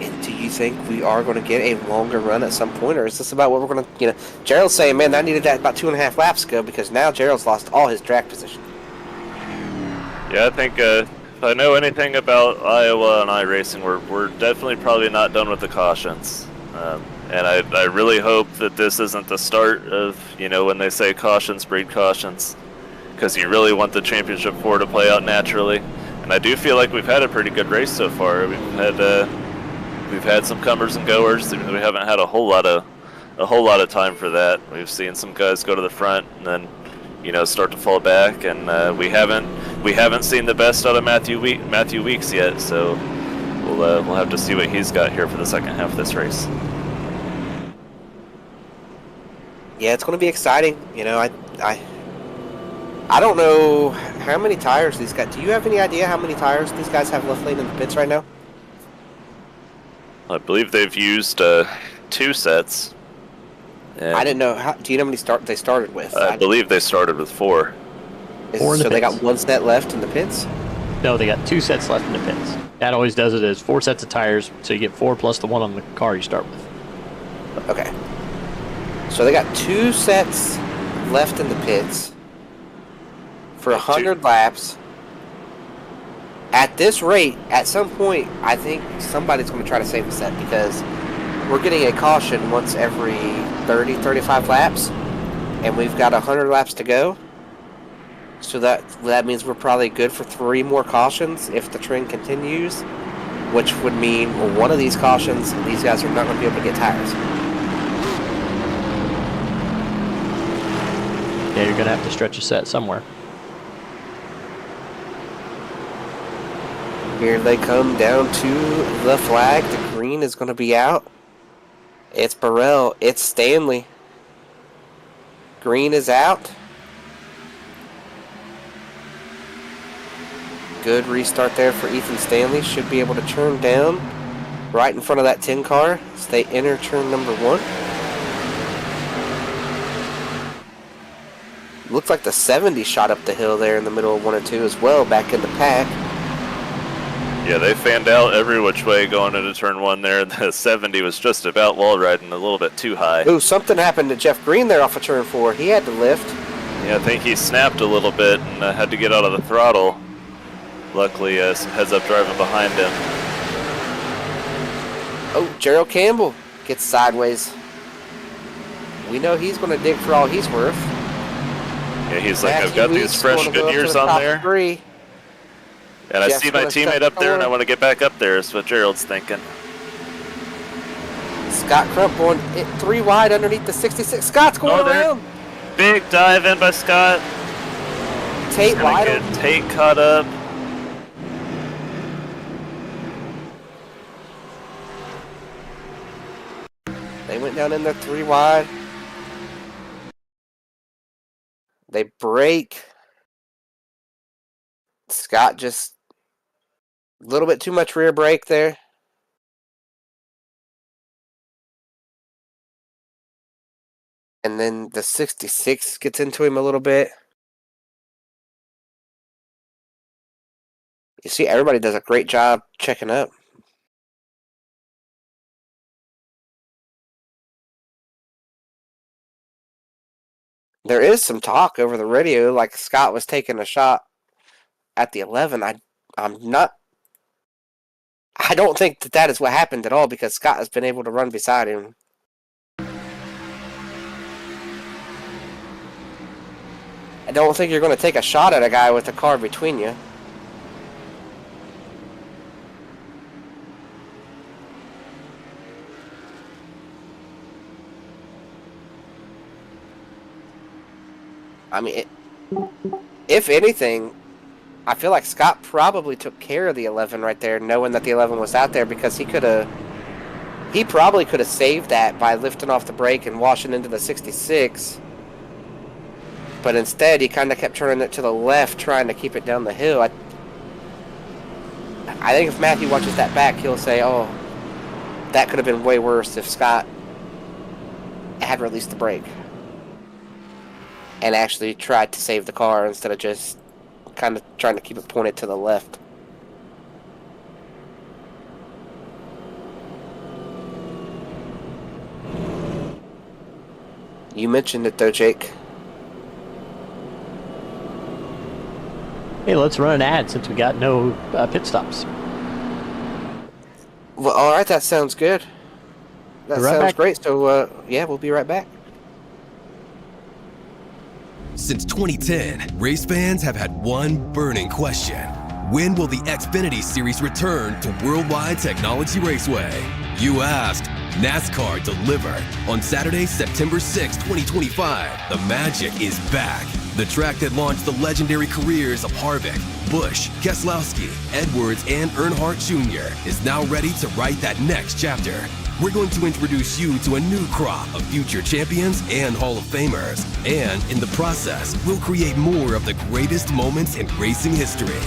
And do you think we are going to get a longer run at some point, or is this about what we're going to, Gerald's saying, man, I needed that about 2.5 laps ago, because now Gerald's lost all his track position. Yeah, I think if I know anything about Iowa and iRacing, we're definitely probably not done with the cautions. And I really hope that this isn't the start of, when they say cautions breed cautions, because you really want the championship 4 to play out naturally. And I do feel like we've had a pretty good race so far. We've had some comers and goers. We haven't had a whole lot of time for that. We've seen some guys go to the front and then, start to fall back, and we haven't seen the best out of Mathieu Weeks yet. So we'll have to see what he's got here for the second half of this race. Yeah, it's going to be exciting. You know, I don't know how many tires these guys. Do you have any idea how many tires these guys have left laying in the pits right now? I believe they've used 2 sets. I didn't know. Do you know how many they started with? I believe they started with 4. So they got 1 set left in the pits? No, they got 2 sets left in the pits. That always does it as 4 sets of tires, so you get 4 plus the one on the car you start with. Okay. So they got 2 sets left in the pits for 100 laps. At this rate, at some point, I think somebody's going to try to save a set because we're getting a caution once every 30, 35 laps, and we've got 100 laps to go. So that means we're probably good for 3 more cautions if the trend continues, which would mean one of these cautions, these guys are not going to be able to get tires. Yeah, you're going to have to stretch a set somewhere. Here they come down to the flag. The green is going to be out. It's Burrell. It's Stanley. Green is out. Good restart there for Ethan Stanley. Should be able to turn down right in front of that 10 car as they enter turn number 1. Looks like the 70 shot up the hill there in the middle of 1 and 2 as well, back in the pack. Yeah, they fanned out every which way going into turn 1 there. The 70 was just about wall riding a little bit too high. Ooh, something happened to Jeff Green there off of turn 4. He had to lift. Yeah, I think he snapped a little bit and had to get out of the throttle. Luckily, some heads-up driving behind him. Oh, Gerald Campbell gets sideways. We know he's going to dig for all he's worth. Yeah, he's like, I've got these fresh good years on there. 3. And I see my teammate up there, and I want to get back up there, is what Gerald's thinking. Scott Crump going 3 wide underneath the 66. Scott's going around. Big dive in by Scott. Tate wide. Get Tate caught up. They went down in there 3 wide. They break. Scott just a little bit too much rear brake there. And then the 66 gets into him a little bit. You see, everybody does a great job checking up. There is some talk over the radio, like Scott was taking a shot at the 11. I don't think that is what happened at all because Scott has been able to run beside him. I don't think you're going to take a shot at a guy with a car between you. I mean, if anything, I feel like Scott probably took care of the 11 right there, knowing that the 11 was out there, because he probably could have saved that by lifting off the brake and washing into the 66. But instead, he kind of kept turning it to the left, trying to keep it down the hill. I think if Matthew watches that back, he'll say, oh, that could have been way worse if Scott had released the brake and actually tried to save the car instead of just kind of trying to keep it pointed to the left. You mentioned it though, Jake. Hey, let's run an ad since we got no pit stops. Well, all right, that sounds good. That sounds great. So, yeah, we'll be right back. Since 2010, race fans have had one burning question. When will the Xfinity Series return to Worldwide Technology Raceway? You asked, NASCAR delivered. On Saturday, September 6, 2025, the magic is back. The track that launched the legendary careers of Harvick, Bush, Keselowski, Edwards, and Earnhardt Jr. is now ready to write that next chapter. We're going to introduce you to a new crop of future champions and Hall of Famers. And in the process, we'll create more of the greatest moments in racing history.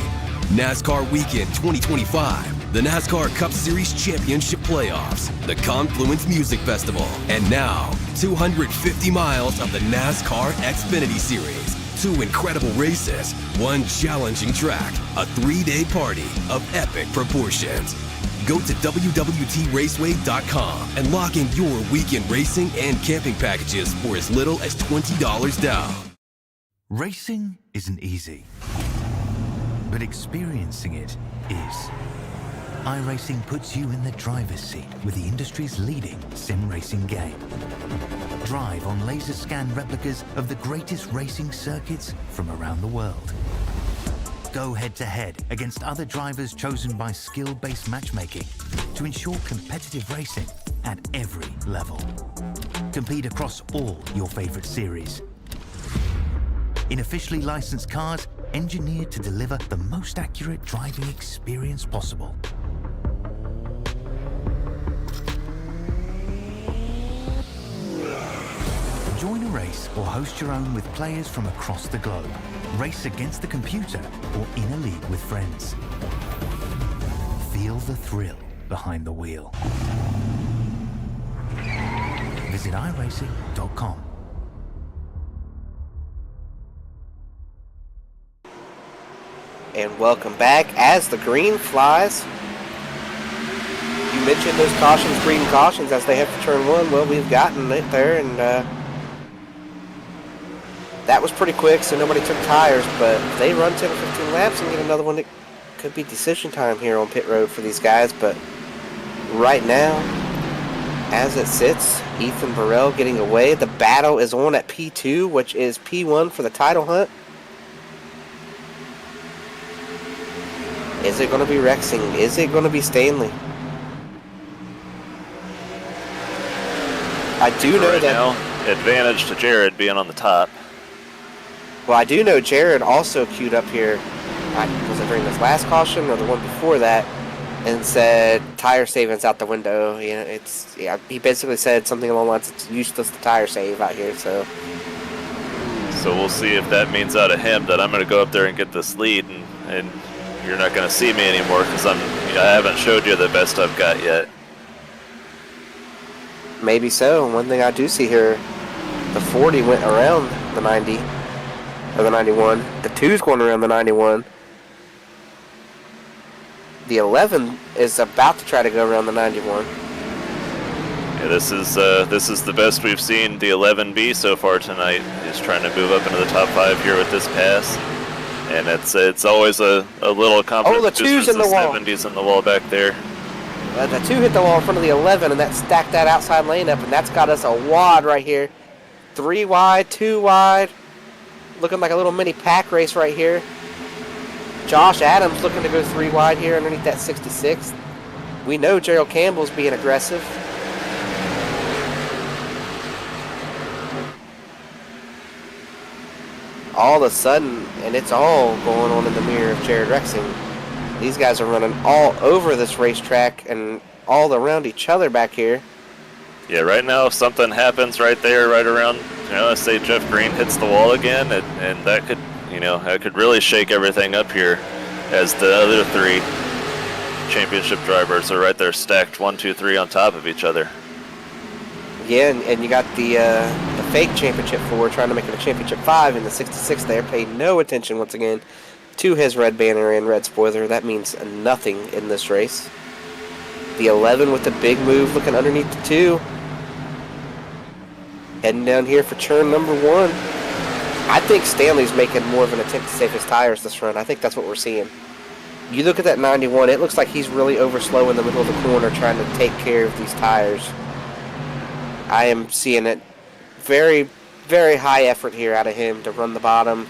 NASCAR Weekend 2025, the NASCAR Cup Series Championship Playoffs, the Confluence Music Festival, and now 250 miles of the NASCAR Xfinity Series. 2 incredible races, 1 challenging track, a 3-day party of epic proportions. Go to www.raceway.com and lock in your weekend racing and camping packages for as little as $20 down. Racing isn't easy, but experiencing it is. iRacing puts you in the driver's seat with the industry's leading sim racing game. Drive on laser scan replicas of the greatest racing circuits from around the world. Go head-to-head against other drivers chosen by skill-based matchmaking to ensure competitive racing at every level. Compete across all your favorite series. In officially licensed cars, engineered to deliver the most accurate driving experience possible. Join a race or host your own with players from across the globe. Race against the computer or in a league with friends. Feel the thrill behind the wheel. Visit iRacing.com. And welcome back as the green flies. You mentioned those cautions, green cautions, as they head for turn 1. Well, we've gotten it there, and that was pretty quick, so nobody took tires, but they run 10 or 15 laps and get another one that could be decision time here on pit road for these guys. But right now, as it sits, Ethan Burrell getting away. The battle is on at P2, which is P1 for the title hunt. Is it going to be Rexing? Is it going to be Stanley? I do know right that now, advantage to Jared being on the top. Well, I do know Jared also queued up here, was it during this last caution or the one before that, and said tire saving's out the window. You know, he basically said something along the lines, it's useless to tire save out here. So we'll see if that means out of him that I'm going to go up there and get this lead, and you're not going to see me anymore because I haven't showed you the best I've got yet. Maybe so. One thing I do see here, the 40 went around the 90. Or the 91. The 2's going around the 91. The 11 is about to try to go around the 91. Yeah, this is the best we've seen the 11B so far tonight. He's trying to move up into the top 5 here with this pass, and it's always a little confidence. Oh, the 2's in the wall. 70's in the wall back there. The 2 hit the wall in front of the 11, and that stacked that outside lane up, and that's got us a wad right here. 3 wide, 2 wide. Looking like a little mini pack race right here. Josh Adams looking to go 3 wide here underneath that 66. We know Gerald Campbell's being aggressive. All of a sudden, and it's all going on in the mirror of Jared Rexing. These guys are running all over this racetrack and all around each other back here. Yeah, right now if something happens right there, right around, let's say Jeff Green hits the wall again, and that could, that could really shake everything up here, as the other 3 championship drivers are right there stacked 1, 2, 3 on top of each other. Yeah, and you got the fake championship 4 trying to make it a championship 5 in the 66 there. Paid no attention once again to his red banner and red spoiler. That means nothing in this race. The 11 with the big move looking underneath the 2. Heading down here for turn number 1. I think Stanley's making more of an attempt to save his tires this run. I think that's what we're seeing. You look at that 91, it looks like he's really overslow in the middle of the corner trying to take care of these tires. I am seeing it very, very high effort here out of him to run the bottom,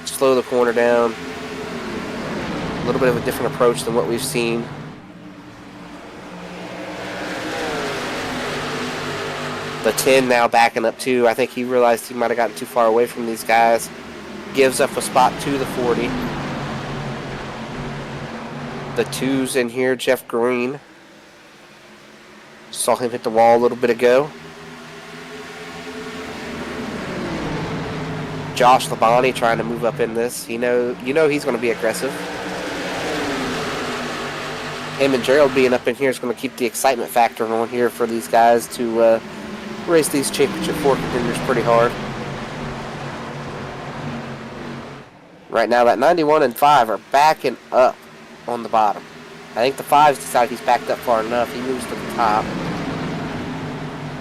slow the corner down. A little bit of a different approach than what we've seen. The 10 now backing up too. I think he realized he might have gotten too far away from these guys. Gives up a spot to the 40. The 2's in here, Jeff Green. Saw him hit the wall a little bit ago. Josh Labonte trying to move up in this. You know he's going to be aggressive. Him and Gerald being up in here is going to keep the excitement factor on here for these guys to race these Championship 4 contenders pretty hard. Right now, that 91 and 5 are backing up on the bottom. I think the 5's decided he's backed up far enough. He moves to the top.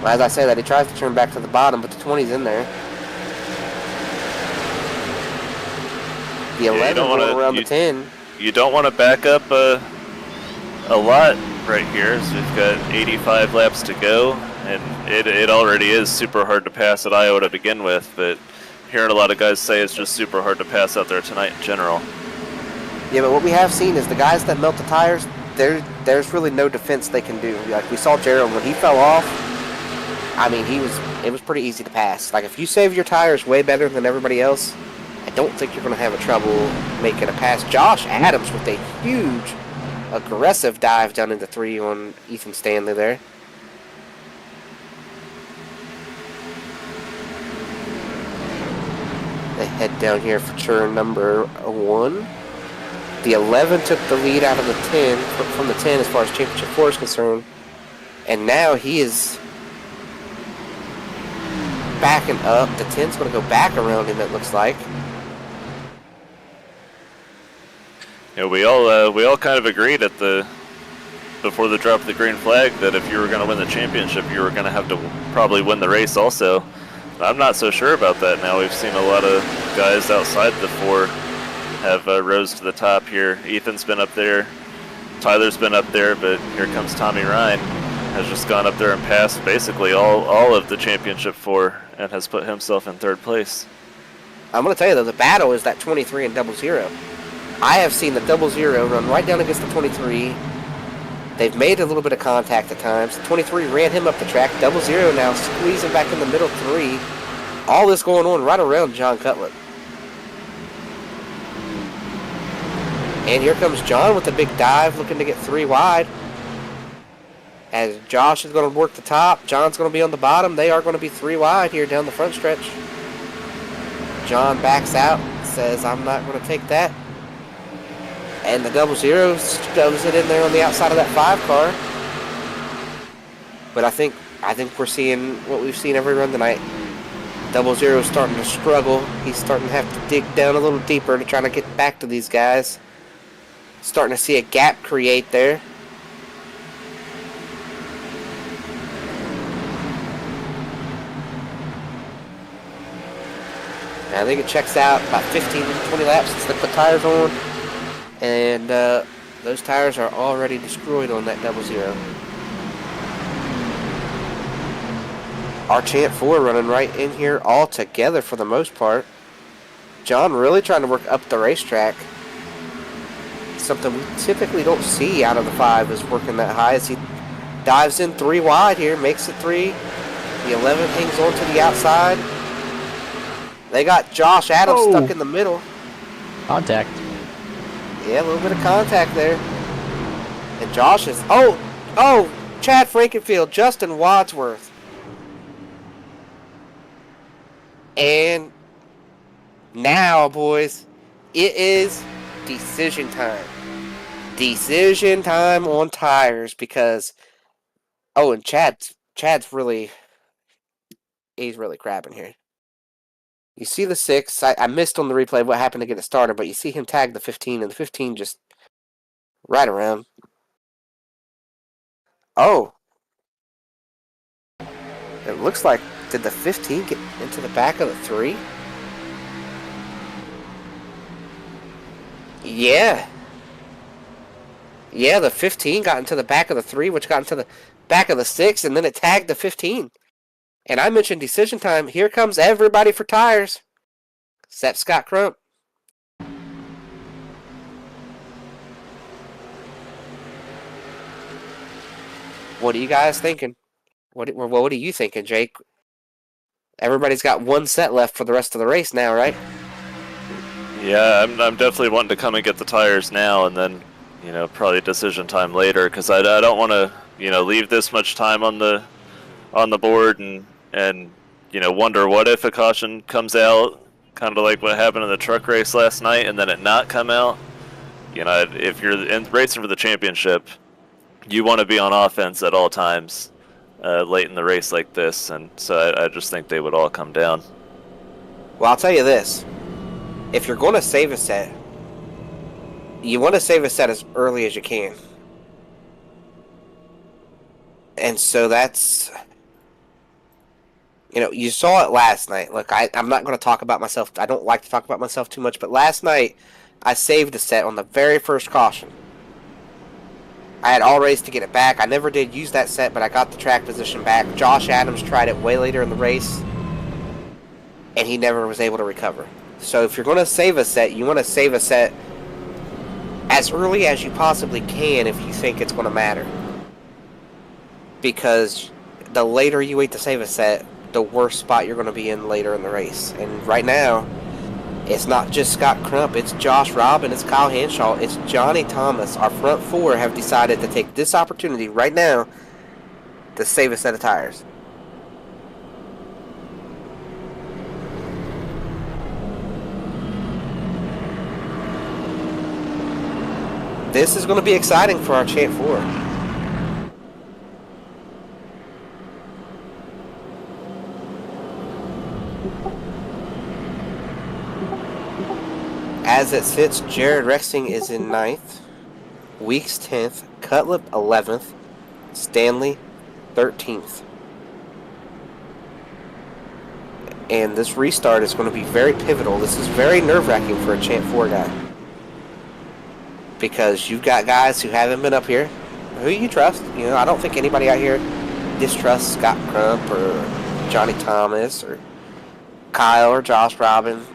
Well, as I say that, he tries to turn back to the bottom, but the 20's in there. The 11 going around the 10. You don't want to back up a lot right here. So we've got 85 laps to go, and it already is super hard to pass at Iowa to begin with, but hearing a lot of guys say it's just super hard to pass out there tonight in general. Yeah, but what we have seen is the guys that melt the tires, there's really no defense they can do. Like we saw Gerald when he fell off. I mean, it was pretty easy to pass. Like if you save your tires way better than everybody else, I don't think you're going to have a trouble making a pass. Josh Adams with a huge, aggressive dive down into 3 on Ethan Stanley there. They head down here for turn number 1. The 11 took the lead out of the 10, from the 10 as far as Championship 4 is concerned. And now he is backing up. The 10's going to go back around him, it looks like. Yeah, we all kind of agreed before the drop of the green flag that if you were going to win the championship, you were going to have to probably win the race also. I'm not so sure about that now. We've seen a lot of guys outside the 4 have rose to the top here. Ethan's been up there. Tyler's been up there, but here comes Tommy Ryan. Has just gone up there and passed basically all of the Championship 4 and has put himself in 3rd place. I'm going to tell you, though, the battle is that 23 and 00. I have seen the 00 run right down against the 23. They've made a little bit of contact at times. The 23 ran him up the track. 00 now squeezing back in the middle 3. All this going on right around Jon Cutlip. And here comes John with a big dive, looking to get 3 wide. As Josh is going to work the top, John's going to be on the bottom. They are going to be 3 wide here down the front stretch. John backs out, says, I'm not going to take that. And the 00 shoves it in there on the outside of that 5 car. But I think we're seeing what we've seen every run tonight. 00 is starting to struggle. He's starting to have to dig down a little deeper to try to get back to these guys. Starting to see a gap create there. I think it checks out about 15 to 20 laps since they put tires on. And those tires are already destroyed on that 00. Our Champ 4 running right in here all together for the most part. John really trying to work up the racetrack. Something we typically don't see out of the 5 is working that high as he dives in 3 wide here, makes it 3. The 11 hangs on to the outside. They got Josh Adams stuck in the middle. Contact. Yeah, a little bit of contact there. And Josh is... Chad Frankenfield, Justin Wadsworth. And now, boys, it is decision time. Decision time on tires because... Oh, and Chad's really... He's really crapping here. You see the 6. I missed on the replay what happened to get it started, but you see him tag the 15, and the 15 just right around. Oh. It looks like, did the 15 get into the back of the 3? Yeah. Yeah, the 15 got into the back of the 3, which got into the back of the 6, and then it tagged the 15. And I mentioned decision time. Here comes everybody for tires. Except Scott Crump. What are you guys thinking? What are you thinking, Jake? Everybody's got 1 set left for the rest of the race now, right? Yeah, I'm definitely wanting to come and get the tires now, and then, probably decision time later, because I don't want to leave this much time on the board and wonder what if a caution comes out, kind of like what happened in the truck race last night, and then it not come out. If you're racing for the championship, you want to be on offense at all times late in the race like this, and so I just think they would all come down. Well, I'll tell you this. If you're going to save a set, you want to save a set as early as you can. And so that's... you saw it last night. Look, I'm not going to talk about myself. I don't like to talk about myself too much, but last night, I saved a set on the very first caution. I had all race to get it back. I never did use that set, but I got the track position back. Josh Adams tried it way later in the race, and he never was able to recover. So if you're going to save a set, you want to save a set as early as you possibly can if you think it's going to matter. Because the later you wait to save a set, the worst spot you're going to be in later in the race. And right now, it's not just Scott Crump, it's Josh Robin, it's Kyle Hanshaw, it's Johnny Thomas. Our front four have decided to take this opportunity right now to save a set of tires. This is going to be exciting for our Champ 4. As it sits, Jared Rexing is in 9th, Weeks 10th, Cutlip 11th, Stanley 13th. And this restart is going to be very pivotal. This is very nerve-wracking for a Champ 4 guy. Because you've got guys who haven't been up here, who you trust. I don't think anybody out here distrusts Scott Crump or Johnny Thomas or Kyle or Josh Robin.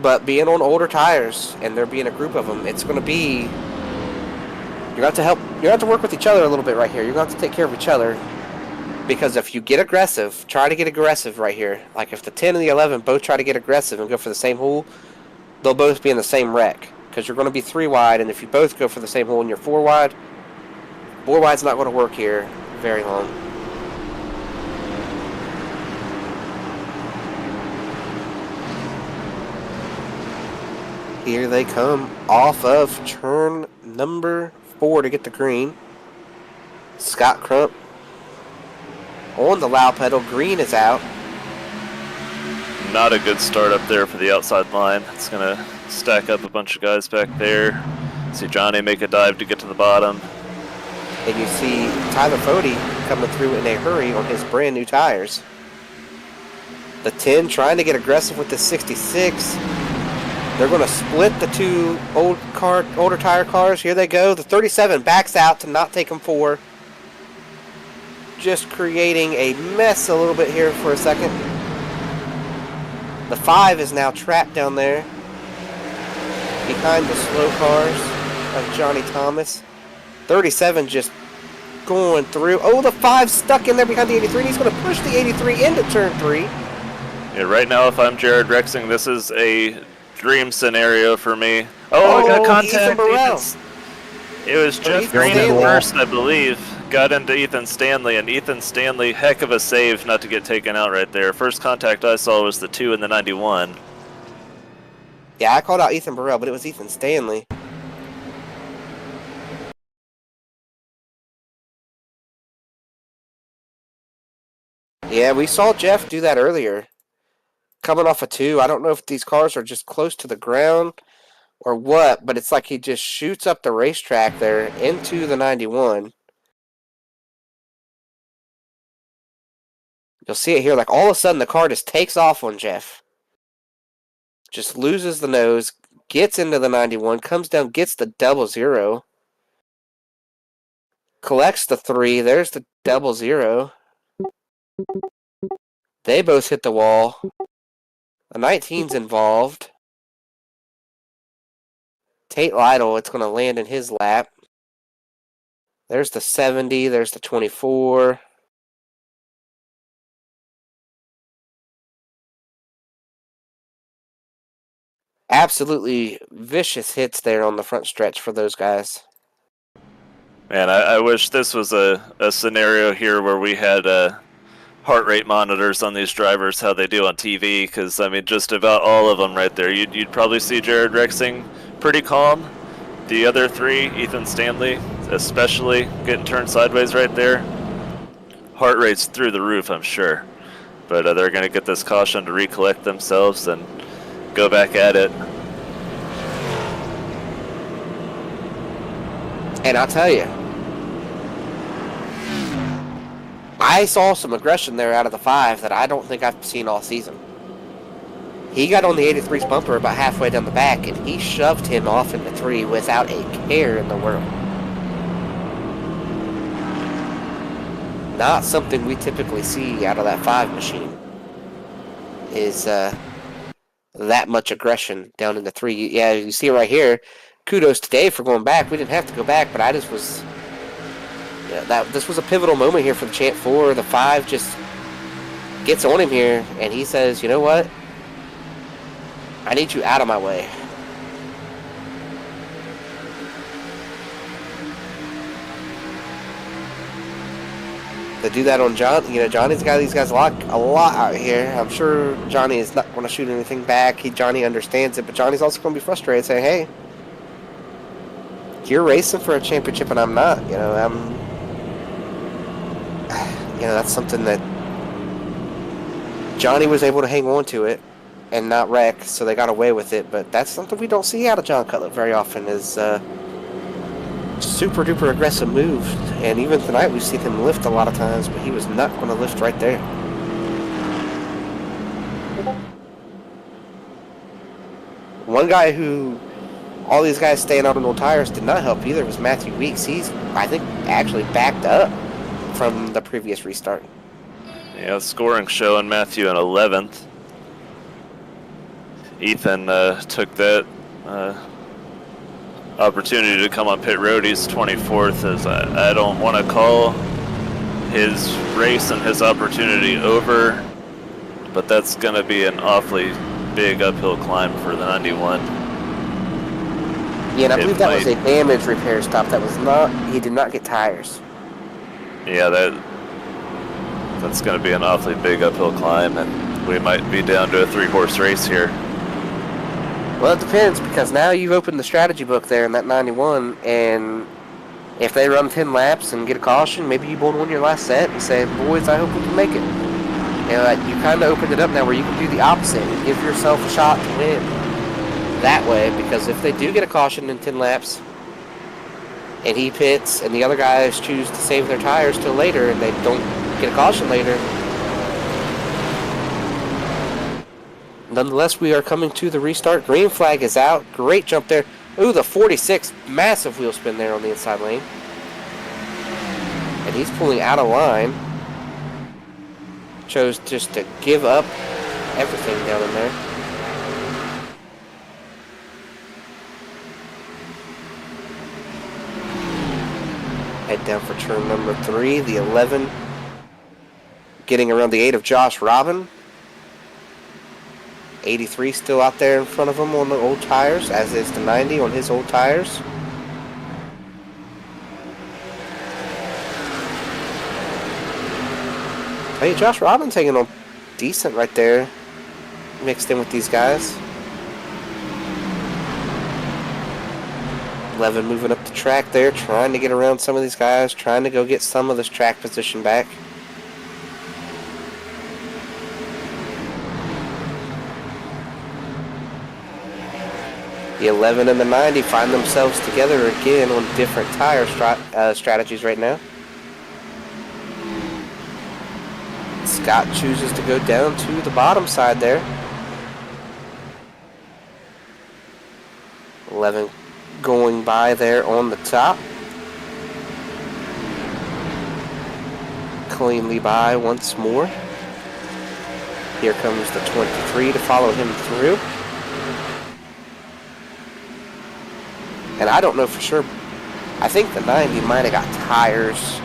But being on older tires and there being a group of them, it's going to be... You're going to have to help... You're going to have to work with each other a little bit right here. You're going to have to take care of each other. Because if you get aggressive, try to get aggressive right here. Like if the 10 and the 11 both try to get aggressive and go for the same hole, they'll both be in the same wreck. Because you're going to be 3 wide, and if you both go for the same hole and you're 4 wide, 4 wide's not going to work here very long. Here they come off of turn number 4 to get the green. Scott Crump on the loud pedal. Green is out. Not a good start up there for the outside line. It's going to stack up a bunch of guys back there. See Johnny make a dive to get to the bottom. And you see Tyler Fody coming through in a hurry on his brand new tires. The 10 trying to get aggressive with the 66. They're going to split the 2 older tire cars. Here they go. The 37 backs out to not take them 4. Just creating a mess a little bit here for a second. The 5 is now trapped down there behind the slow cars of Johnny Thomas. 37 just going through. Oh, the 5 stuck in there behind the 83, and he's going to push the 83 into turn 3. Yeah, right now, if I'm Jared Rexing, this is a dream scenario for me. Oh, I got contact. It was Jeff Green at first, I believe. Got into Ethan Stanley, and Ethan Stanley, heck of a save not to get taken out right there. First contact I saw was the 2 in the 91. Yeah, I called out Ethan Burrell, but it was Ethan Stanley. Yeah, we saw Jeff do that earlier. Coming off a 2. I don't know if these cars are just close to the ground or what, but it's like he just shoots up the racetrack there into the 91. You'll see it here, like all of a sudden the car just takes off on Jeff. Just loses the nose, gets into the 91, comes down, gets the 00. Collects the 3, there's the 00. They both hit the wall. The 19's involved. Tate Lytle, it's going to land in his lap. There's the 70, there's the 24. absolutely vicious hits there on the front stretch for those guys. Man, I wish this was a scenario here where we had heart rate monitors on these drivers, how they do on TV, because, I mean, just about all of them right there. You'd probably see Jared Rexing pretty calm. The other three, Ethan Stanley, especially, getting turned sideways right there. Heart rate's through the roof, I'm sure. But they're going to get this caution to recollect themselves and go back at it. And I'll tell you, I saw some aggression there out of the 5 that I don't think I've seen all season. He got on the 83's bumper about halfway down the back, and he shoved him off into 3 without a care in the world. Not something we typically see out of that 5 machine, is that much aggression down into 3. Yeah, you see it right here. Kudos to Dave for going back. We didn't have to go back, but I just was... Yeah, this was a pivotal moment here for the Champ 4. The 5 just gets on him here, and he says, you know what? I need you out of my way. They do that on John. You know, Johnny's got these guys a lot out here. I'm sure Johnny is not going to shoot anything back. Johnny understands it, but Johnny's also going to be frustrated, saying, hey, you're racing for a championship and I'm not. You know, that's something that Johnny was able to hang on to it and not wreck, so they got away with it. But that's something we don't see out of Jon Cutlip very often, is super duper aggressive move. And even tonight we've seen him lift a lot of times, but he was not going to lift right there. One guy who all these guys staying out on old tires did not help either was Mathieu Weeks. He's, I think, actually backed up from the previous restart. Yeah, scoring showing Mathieu in 11th. Ethan took that opportunity to come on pit road. He's 24th. As I don't want to call his race and his opportunity over, but that's going to be an awfully big uphill climb for the 91. Yeah, and I believe that was a damage repair stop. That was not, he did not get tires. Yeah, that's going to be an awfully big uphill climb, and we might be down to a 3-horse race here. Well, it depends, because now you've opened the strategy book there in that 91, and if they run 10 laps and get a caution, maybe you won't win your last set and say, boys, I hope we can make it. You know, you kind of opened it up now where you can do the opposite and give yourself a shot to win that way, because if they do get a caution in 10 laps and he pits and the other guys choose to save their tires till later and they don't get a caution later, nonetheless, we are coming to the restart. Green flag is out. Great jump there. Ooh, the 46. Massive wheel spin there on the inside lane. And he's pulling out of line. Chose just to give up everything down in there. Head down for turn number 3. The 11 getting around the 8 of Josh Robin. 83 still out there in front of him on the old tires, as is the 90 on his old tires. Hey, Josh Robin's hanging on decent right there, mixed in with these guys. 11 moving up the track there, trying to get around some of these guys, trying to go get some of this track position back. The 11 and the 90 find themselves together again on different tire strategies right now. Scott chooses to go down to the bottom side there. 11 going by there on the top. Cleanly by once more. Here comes the 23 to follow him through. And I don't know for sure. I think the 90 might have got tires.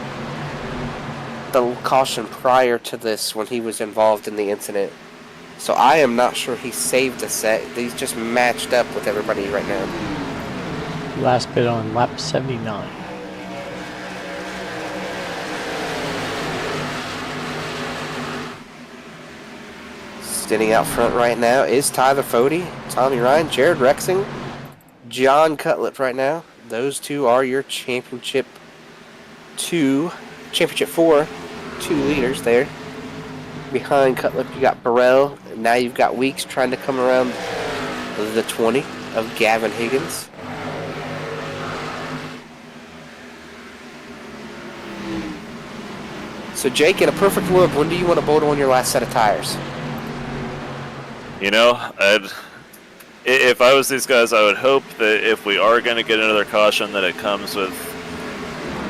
The caution prior to this when he was involved in the incident. So I am not sure he saved a set. He's just matched up with everybody right now. Last bit on lap 79. Standing out front right now is Tyler Fody, Tommy Ryan, Jared Rexing, Jon Cutlip right now. Those two are your championship 4 2 leaders there. Behind Cutlip, you got Burrell. Now you've got Weeks trying to come around the 20 of Gavin Higgins. So Jake, in a perfect world, when do you want to bolt on your last set of tires? You know, if I was these guys, I would hope that if we are going to get another caution, that it comes with,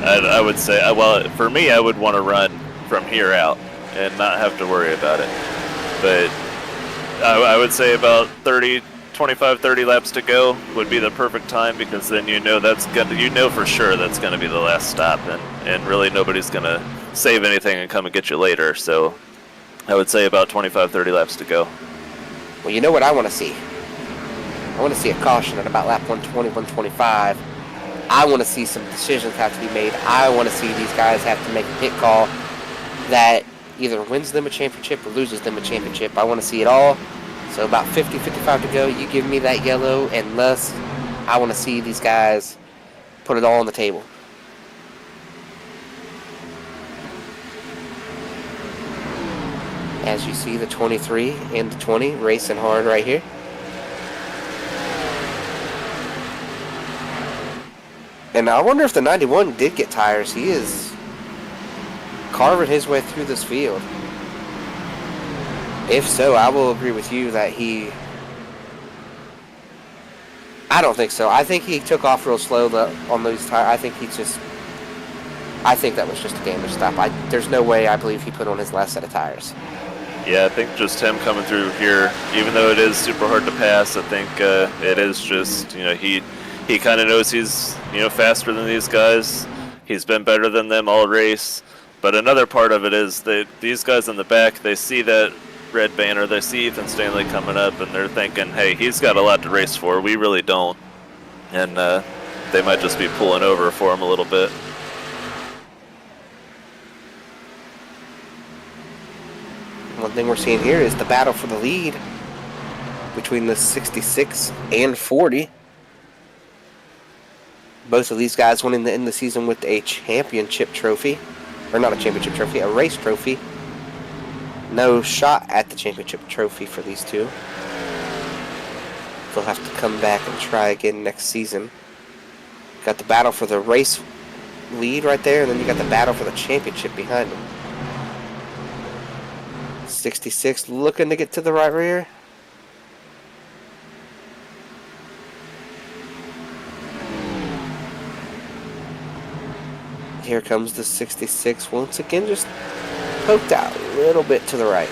I would say, well, for me, I would want to run from here out and not have to worry about it. But I would say about 25-30 laps to go would be the perfect time, because then you know for sure that's going to be the last stop, and really nobody's going to save anything and come and get you later. So I would say about 25-30 laps to go. Well, you know what I want to see? I want to see a caution at about lap 120, 125. I want to see some decisions have to be made. I want to see these guys have to make a pit call that either wins them a championship or loses them a championship. I want to see it all. So about 50, 55 to go. You give me that yellow and less. I want to see these guys put it all on the table. As you see, the 23 and the 20 racing hard right here. And I wonder if the 91 did get tires. He is carving his way through this field. If so, I will agree with you that I don't think so. I think he took off real slow on those tires. I think that was just a damage stop. There's no way I believe he put on his last set of tires. Yeah, I think just him coming through here, even though it is super hard to pass, I think it is just, he kind of knows he's, faster than these guys. He's been better than them all race. But another part of it is that these guys in the back, they see that red banner, they see Ethan Stanley coming up, and they're thinking, hey, he's got a lot to race for. We really don't. And they might just be pulling over for him a little bit. One thing we're seeing here is the battle for the lead between the 66 and 40. Both of these guys wanting to end the season with a championship trophy. Or not a championship trophy, a race trophy. No shot at the championship trophy for these two. They'll have to come back and try again next season. Got the battle for the race lead right there, and then you got the battle for the championship behind them. 66 looking to get to the right rear. Here comes the 66 once again, just poked out a little bit to the right.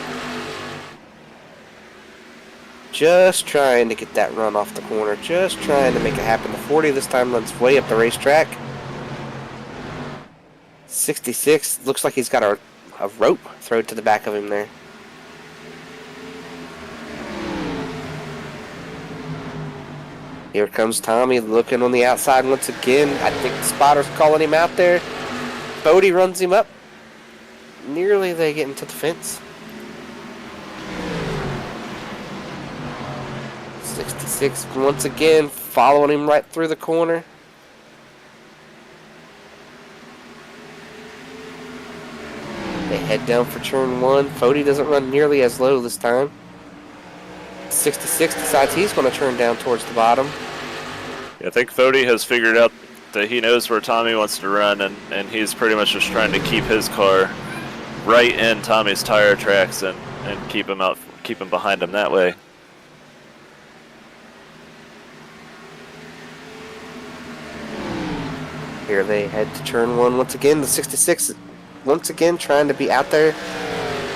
Just trying to get that run off the corner, just trying to make it happen. The 40 this time runs way up the racetrack. 66 looks like he's got a rope thrown to the back of him there. Here comes Tommy looking on the outside once again. I think the spotter's calling him out there. Bodie runs him up. Nearly they get into the fence. 66 once again following him right through the corner. They head down for turn 1. Fody doesn't run nearly as low this time. 66 decides he's going to turn down towards the bottom. Yeah, I think Fody has figured out that he knows where Tommy wants to run, and he's pretty much just trying to keep his car right in Tommy's tire tracks and keep him behind him that way. Here they head to turn 1 once again. The 66 once again trying to be out there.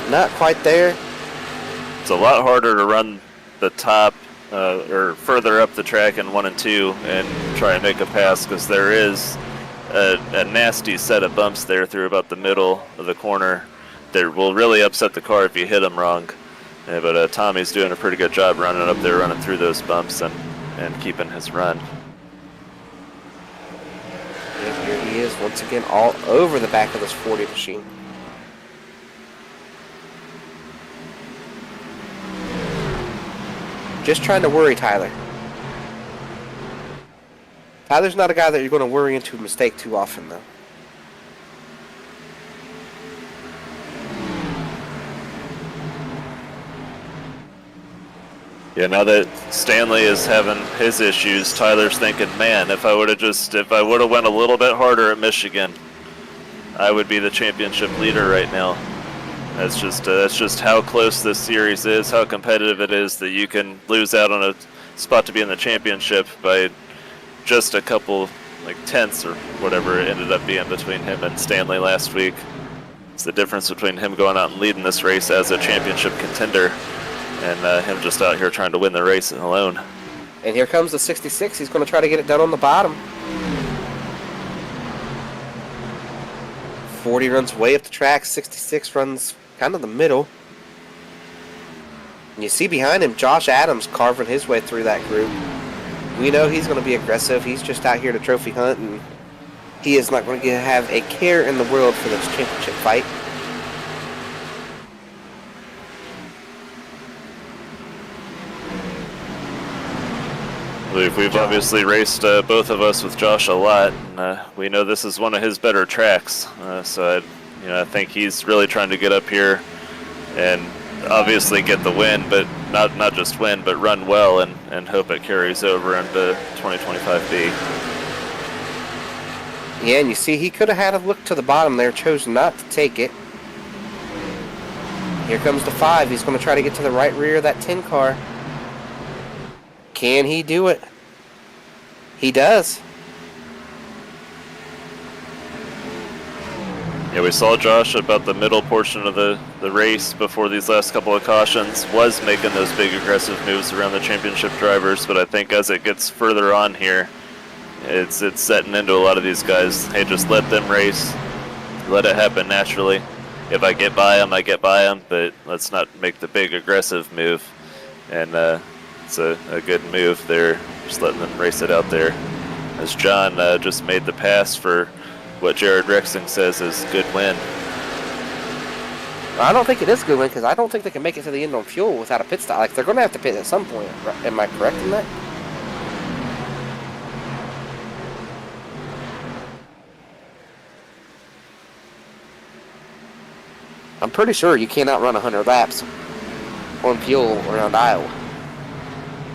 Not quite there. It's a lot harder to run the top or further up the track in 1 and 2 and try and make a pass, because there is a nasty set of bumps there through about the middle of the corner that will really upset the car if you hit them wrong. Yeah, but Tommy's doing a pretty good job running up there, running through those bumps and keeping his run. And here he is once again all over the back of this 40 machine. Just trying to worry Tyler. Tyler's not a guy that you're going to worry into a mistake too often, though. Yeah, now that Stanley is having his issues, Tyler's thinking, man, if I would have went a little bit harder at Michigan, I would be the championship leader right now. That's just how close this series is, how competitive it is that you can lose out on a spot to be in the championship by just a couple, like, tenths or whatever it ended up being between him and Stanley last week. It's the difference between him going out and leading this race as a championship contender and him just out here trying to win the race alone. And here comes the 66. He's going to try to get it done on the bottom. 40 runs way up the track. 66 runs kind of the middle. And you see behind him Josh Adams carving his way through that group. We know he's going to be aggressive. He's just out here to trophy hunt, and he is not going to have a care in the world for this championship fight. We've obviously raced both of us with Josh a lot, and we know this is one of his better tracks. So I think he's really trying to get up here and obviously get the win, but not just win, but run well and hope it carries over into 2025B. Yeah, and you see he could have had a look to the bottom there, chose not to take it. Here comes the 5. He's going to try to get to the right rear of that 10 car. Can he do it? He does. Yeah, we saw Josh about the middle portion of the race before these last couple of cautions was making those big aggressive moves around the championship drivers, but I think as it gets further on here, it's setting into a lot of these guys. Hey, just let them race. Let it happen naturally. If I get by them, I get by them, but let's not make the big aggressive move. And it's a good move there, just letting them race it out there. As John just made the pass for what Jared Rexing says is good win. I don't think it is a good win, because I don't think they can make it to the end on fuel without a pit stop. Like, they're going to have to pit at some point. Am I correct in that? I'm pretty sure you cannot run 100 laps on fuel around Iowa.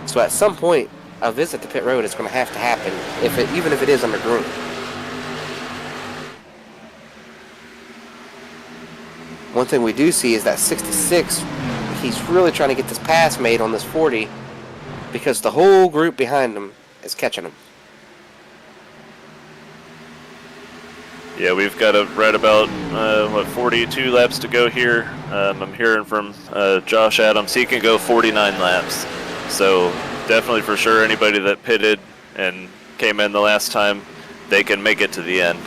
So at some point, a visit to pit road is going to have to happen, even if it is under groom. One thing we do see is that 66, he's really trying to get this pass made on this 40 because the whole group behind him is catching him. Yeah, we've got right about 42 laps to go here. I'm hearing from Josh Adams. He can go 49 laps. So definitely for sure anybody that pitted and came in the last time, they can make it to the end.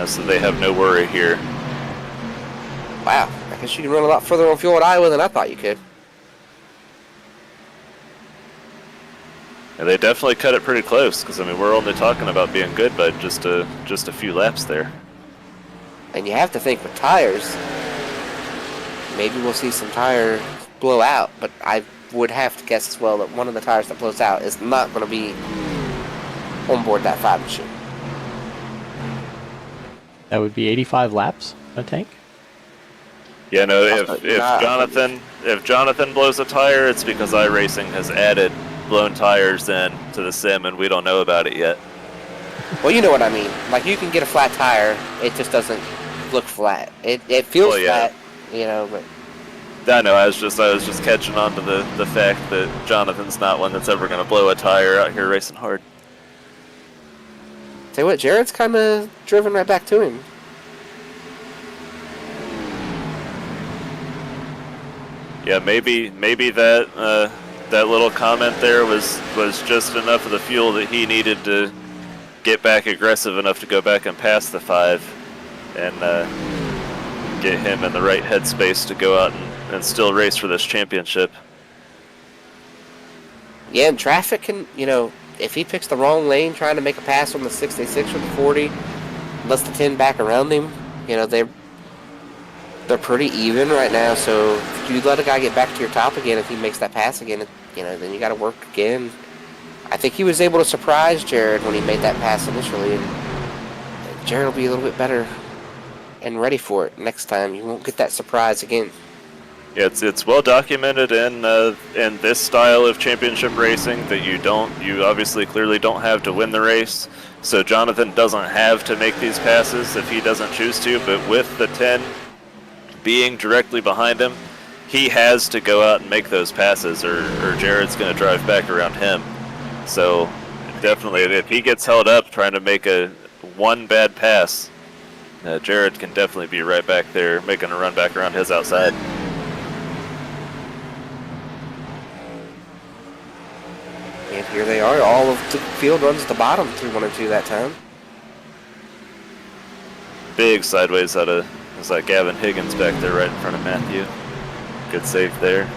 So they have no worry here. Wow, I guess you can run a lot further on fuel at Iowa than I thought you could. And they definitely cut it pretty close, because I mean we're only talking about being good by just a few laps there. And you have to think with tires, maybe we'll see some tire blow out, but I would have to guess as well that one of the tires that blows out is not going to be on board that 5 machine. That would be 85 laps, I think. Yeah, no, if Jonathan blows a tire, it's because iRacing has added blown tires in to the sim and we don't know about it yet. Well, you know what I mean. Like, you can get a flat tire, it just doesn't look flat. It feels flat, you know, but... I know, I was just catching on to the fact that Jonathan's not one that's ever going to blow a tire out here racing hard. Tell you what, Jared's kind of driven right back to him. Yeah, maybe that little comment there was just enough of the fuel that he needed to get back aggressive enough to go back and pass the 5 and get him in the right headspace to go out still race for this championship. Yeah, and traffic can, if he picks the wrong lane trying to make a pass on the 66 or the 40, lets the 10 back around him, they're pretty even right now. So if you let a guy get back to your top again, if he makes that pass again, then you got to work again. I think he was able to surprise Jared when he made that pass initially, and Jared will be a little bit better and ready for it next time. You won't get that surprise again. Yeah, it's well documented in this style of championship racing that you obviously clearly don't have to win the race. So Jonathan doesn't have to make these passes if he doesn't choose to, but with the 10 being directly behind him, he has to go out and make those passes, or Jared's going to drive back around him. So definitely, if he gets held up trying to make one bad pass, Jared can definitely be right back there making a run back around his outside. And here they are. All of the field runs at the bottom through 1 and 2 that time. Big sideways out of Gavin Higgins back there right in front of Matthew. Good save there.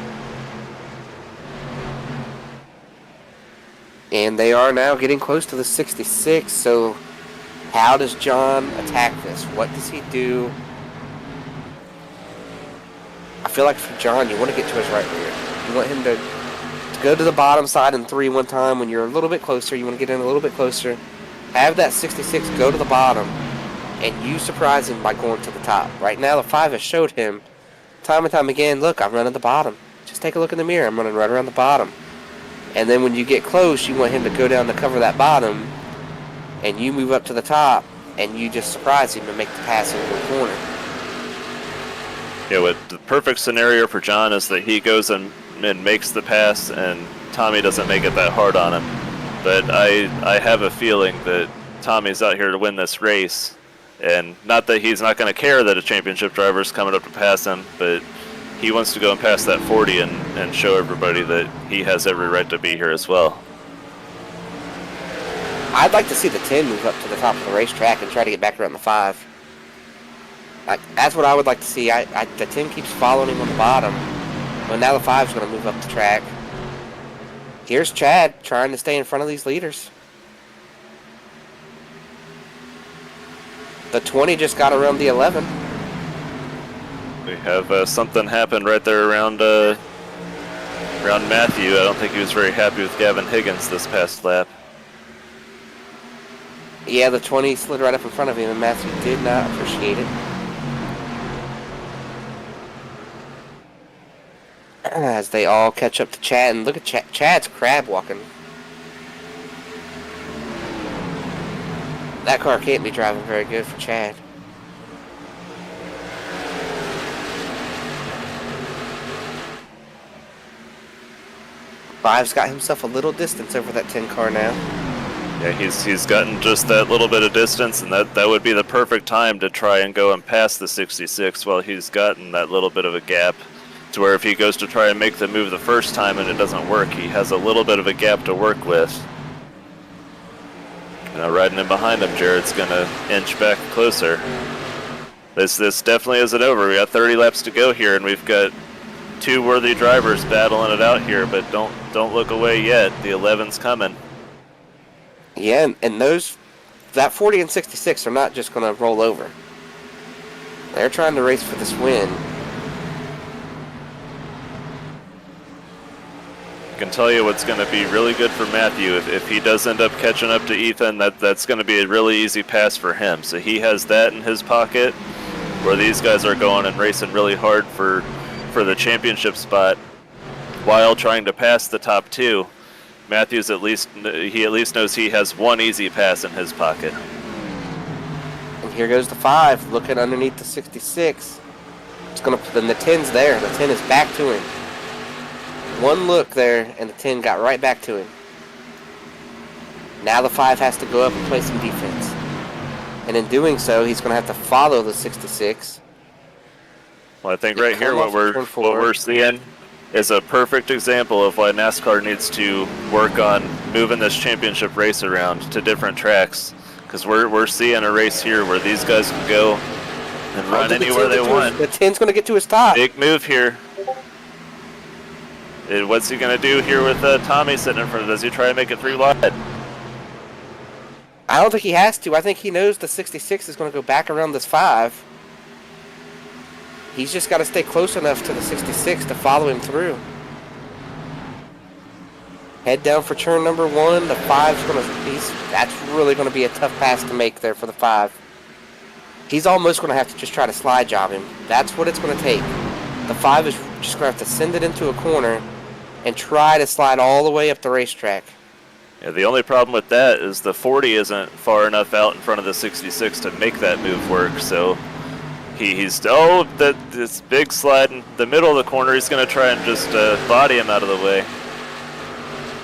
And they are now getting close to the 66, so how does Jon attack this? What does he do? I feel like for Jon, you want to get to his right rear. You want him to go to the bottom side in 3 one time. When you're a little bit closer, you want to get in a little bit closer. Have that 66 go to the bottom, and you surprise him by going to the top. Right now, the 5 has showed him time and time again, look, I'm running the bottom. Just take a look in the mirror. I'm running right around the bottom. And then when you get close, you want him to go down to cover that bottom, and you move up to the top, and you just surprise him and make the pass into the corner. Yeah, the perfect scenario for Jon is that he goes and makes the pass, and Tommy doesn't make it that hard on him. But I have a feeling that Tommy's out here to win this race, and not that he's not going to care that a championship driver is coming up to pass him, but he wants to go and pass that 40 and show everybody that he has every right to be here as well. I'd like to see the 10 move up to the top of the racetrack and try to get back around the 5. That's what I would like to see. The 10 keeps following him on the bottom, but now the 5's going to move up the track. Here's Chad trying to stay in front of these leaders. The 20 just got around the 11. We have something happen right there around Matthew. I don't think he was very happy with Gavin Higgins this past lap. Yeah, the 20 slid right up in front of him, and Matthew did not appreciate it. As they all catch up to Chad, and look at Chad's crab walking. That car can't be driving very good for Chad. Five's got himself a little distance over that 10 car now. Yeah, he's gotten just that little bit of distance, and that would be the perfect time to try and go and pass the 66 while he's gotten that little bit of a gap, to where if he goes to try and make the move the first time and it doesn't work, he has a little bit of a gap to work with. Riding in behind him, Jared's going to inch back closer. This definitely isn't over. We got 30 laps to go here, and we've got 2 worthy drivers battling it out here, but don't look away yet. The 11's coming. Yeah, and that 40 and 66 are not just going to roll over. They're trying to race for this win. I can tell you what's going to be really good for Matthew. If he does end up catching up to Ethan, that's going to be a really easy pass for him. So he has that in his pocket, where these guys are going and racing really hard for the championship spot while trying to pass the top 2. Matthews at least knows he has one easy pass in his pocket. And here goes the 5 looking underneath the 66. It's going to, then the 10's there. The 10 is back to him. One look there, and the 10 got right back to him. Now the 5 has to go up and play some defense. And in doing so, he's going to have to follow the 66. Well, I think right here what we're seeing is a perfect example of why NASCAR needs to work on moving this championship race around to different tracks. Because we're seeing a race here where these guys can go and run anywhere they want. The 10's going to get to his top. Big move here. What's he going to do here with Tommy sitting in front of him? Does he try and make it 3 wide? I don't think he has to. I think he knows the 66 is going to go back around this 5. He's just got to stay close enough to the 66 to follow him through. Head down for turn number 1. The 5's going to... That's really going to be a tough pass to make there for the 5. He's almost going to have to just try to slide job him. That's what it's going to take. The 5 is just going to have to send it into a corner and try to slide all the way up the racetrack. Yeah, the only problem with that is the 40 isn't far enough out in front of the 66 to make that move work. So this big slide in the middle of the corner. He's going to try and just body him out of the way.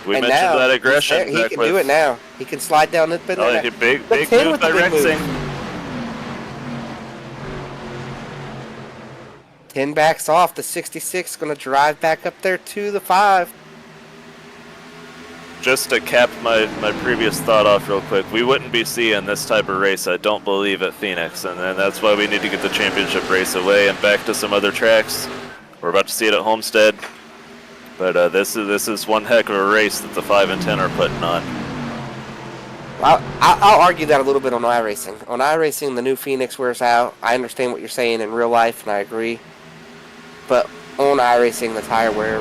We mentioned that aggression. He can do it now. He can slide down the pin. Big move by Rexing. 10 backs off. The 66 going to drive back up there to the 5. Just to cap my previous thought off real quick, we wouldn't be seeing this type of race, I don't believe, at Phoenix, and that's why we need to get the championship race away and back to some other tracks. We're about to see it at Homestead, but this is one heck of a race that the 5 and 10 are putting on. I'll argue that a little bit on iRacing. On iRacing, the new Phoenix wears out. I understand what you're saying in real life, and I agree. But on iRacing, the tire wear,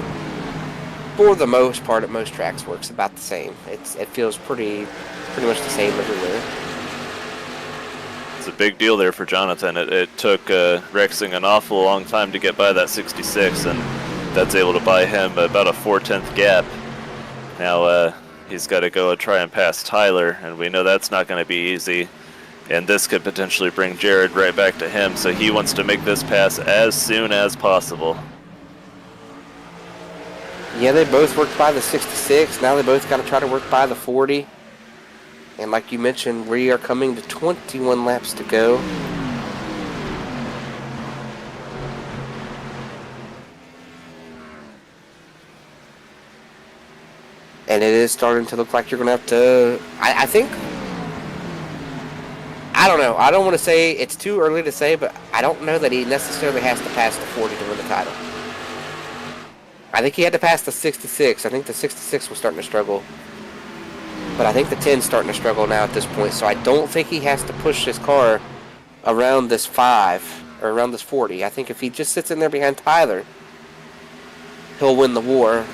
for the most part, at most tracks, works about the same. It feels pretty much the same everywhere. It's a big deal there for Jonathan. It took Rexing an awful long time to get by that 66, and that's able to buy him about a 4/10 gap. Now he's got to go and try and pass Tyler, and we know that's not going to be easy. And this could potentially bring Jared right back to him, so he wants to make this pass as soon as possible. Yeah, they both worked by the 66. Now they both got to try to work by the 40. And like you mentioned, we are coming to 21 laps to go. And it is starting to look like you're going to have to... I think... I don't know. I don't want to say it's too early to say, but I don't know that he necessarily has to pass the 40 to win the title. I think he had to pass the 66. I think the 66 was starting to struggle. But I think the 10's starting to struggle now at this point. So I don't think he has to push his car around this 5 or around this 40. I think if he just sits in there behind Tyler, he'll win the war.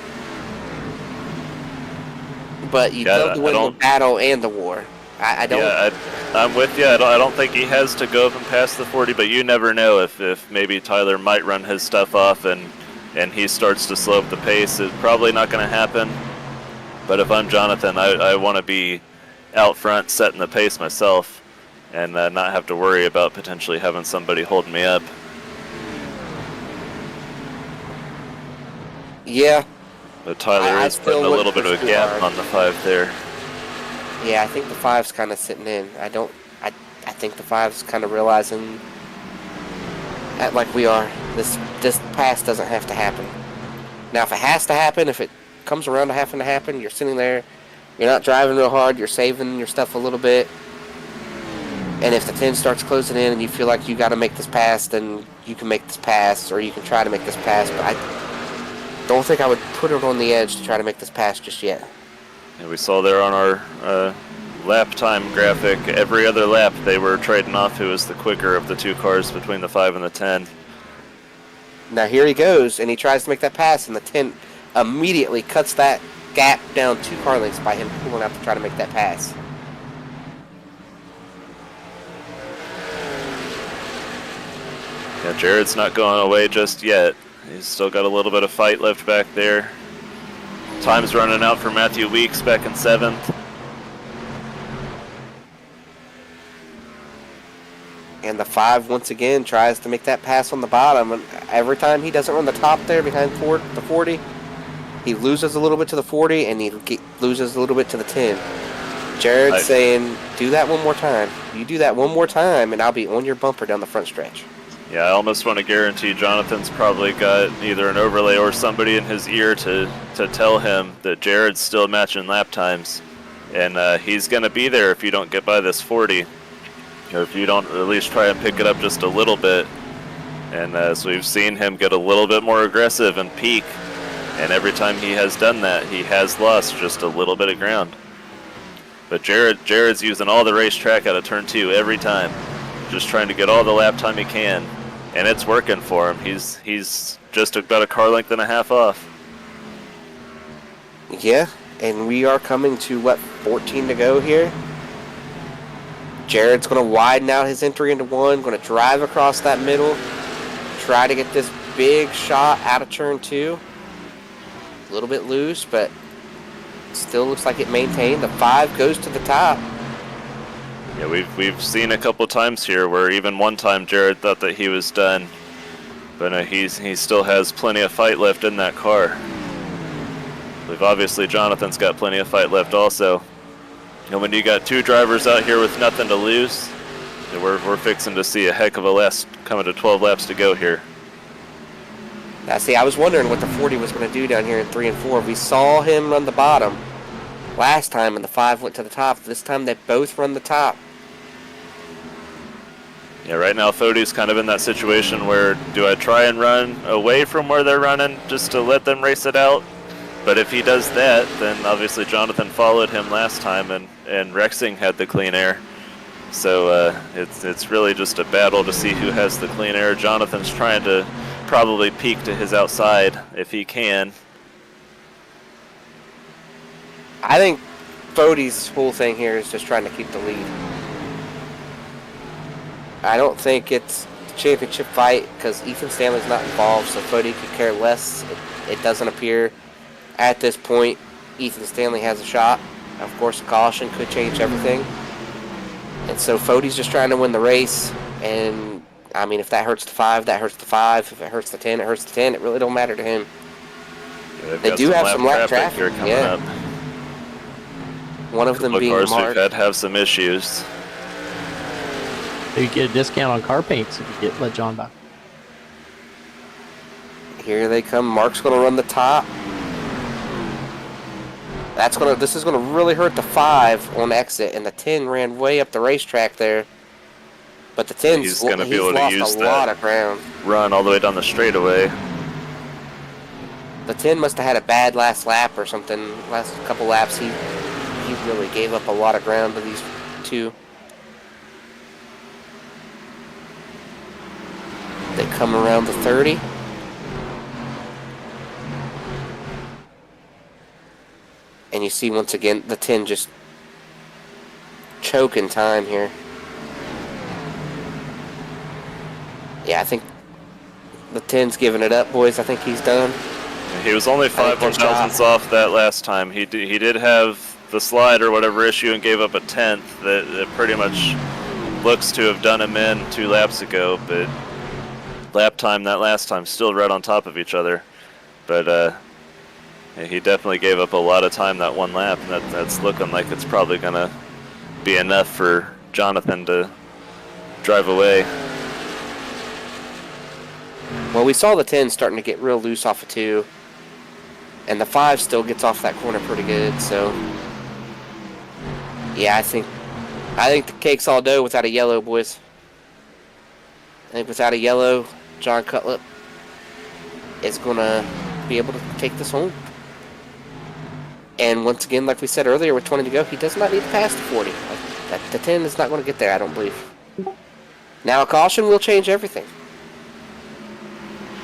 But you don't win the battle and the war. I don't. Yeah, I'm with you. I don't think he has to go up and pass the 40, but you never know if maybe Tyler might run his stuff off and he starts to slow up the pace. It's probably not going to happen. But if I'm Jonathan, I want to be out front setting the pace myself and not have to worry about potentially having somebody holding me up. Yeah. But Tyler is putting a little bit of a gap on the 5 there. Yeah, I think the 5's kind of sitting in. I think the 5's kind of realizing that, like we are, this pass doesn't have to happen. Now, if it has to happen, if it comes around to having to happen, you're sitting there, you're not driving real hard, you're saving your stuff a little bit. And if the 10 starts closing in and you feel like you got to make this pass, then you can make this pass, or you can try to make this pass. But I don't think I would put it on the edge to try to make this pass just yet. And we saw there on our lap time graphic, every other lap they were trading off who was the quicker of the 2 cars between the 5 and the 10. Now here he goes, and he tries to make that pass, and the 10 immediately cuts that gap down 2 car lengths by him pulling out to try to make that pass. Yeah, Jared's not going away just yet. He's still got a little bit of fight left back there. Time's running out for Mathieu Weeks back in 7th. And the 5 once again tries to make that pass on the bottom. And every time he doesn't run the top there behind the 40, he loses a little bit to the 40 and he loses a little bit to the 10. Jared's saying, do that one more time. You do that one more time and I'll be on your bumper down the front stretch. Yeah, I almost want to guarantee Jonathan's probably got either an overlay or somebody in his ear to tell him that Jared's still matching lap times. And he's going to be there if you don't get by this 40. Or if you don't at least try and pick it up just a little bit. And so we've seen him get a little bit more aggressive and peak. And every time he has done that, he has lost just a little bit of ground. But Jared's using all the racetrack out of turn 2 every time, just trying to get all the lap time he can, and it's working for him. He's just about a car length and a half off. Yeah, and we are coming to, what, 14 to go here? Jared's going to widen out his entry into 1, going to drive across that middle, try to get this big shot out of turn 2. A little bit loose, but still looks like it maintained. The 5 goes to the top. Yeah, we've seen a couple times here where even one time Jared thought that he was done, but he still has plenty of fight left in that car. Obviously Jonathan's got plenty of fight left also. And when you got 2 drivers out here with nothing to lose, we're fixing to see a heck of a last coming to 12 laps to go here. Now, see, I was wondering what the 40 was going to do down here in 3 and 4. We saw him run the bottom last time, and the 5 went to the top. This time, they both run the top. Yeah, right now, Fode's kind of in that situation where, do I try and run away from where they're running just to let them race it out? But if he does that, then obviously Jonathan followed him last time, and Rexing had the clean air. So it's really just a battle to see who has the clean air. Jonathan's trying to probably peek to his outside if he can. I think Fode's whole thing here is just trying to keep the lead. I don't think it's the championship fight because Ethan Stanley's not involved, so Fode could care less. It doesn't appear at this point Ethan Stanley has a shot. Of course, a caution could change everything. And so Fode's just trying to win the race, and I mean, if that hurts the 5, that hurts the 5. If it hurts the 10, it hurts the 10. It really don't matter to him. Yeah, they do have some lap traffic here coming yeah. up. One of them being cars Mark. We've had to have some issues. You get a discount on car paints if you let John back. Here they come. Mark's going to run the top. This is gonna really hurt the 5 on exit, and the 10 ran way up the racetrack there. But the 10's he's going to be able to use a lot of ground. Run all the way down the straightaway. The 10 must have had a bad last lap or something. Last couple laps, he really gave up a lot of ground to these 2. They come around the 30. And you see once again the 10 just choking time here. Yeah, I think the 10's giving it up, boys. I think he's done. He was only 5 1/10ths off that last time. He did have the slide or whatever issue and gave up a 10th that pretty much looks to have done him in 2 laps ago, but lap time that last time still right on top of each other. But he definitely gave up a lot of time that 1 lap, and that's looking like it's probably going to be enough for Jonathan to drive away. Well, we saw the 10 starting to get real loose off of 2, and the 5 still gets off that corner pretty good, so yeah, I think the cake's all dough without a yellow, boys. I think without a yellow, Jon Cutlip is going to be able to take this home. And once again, like we said earlier, with 20 to go, he does not need to pass the 40. The 10 is not going to get there, I don't believe. Now a caution will change everything.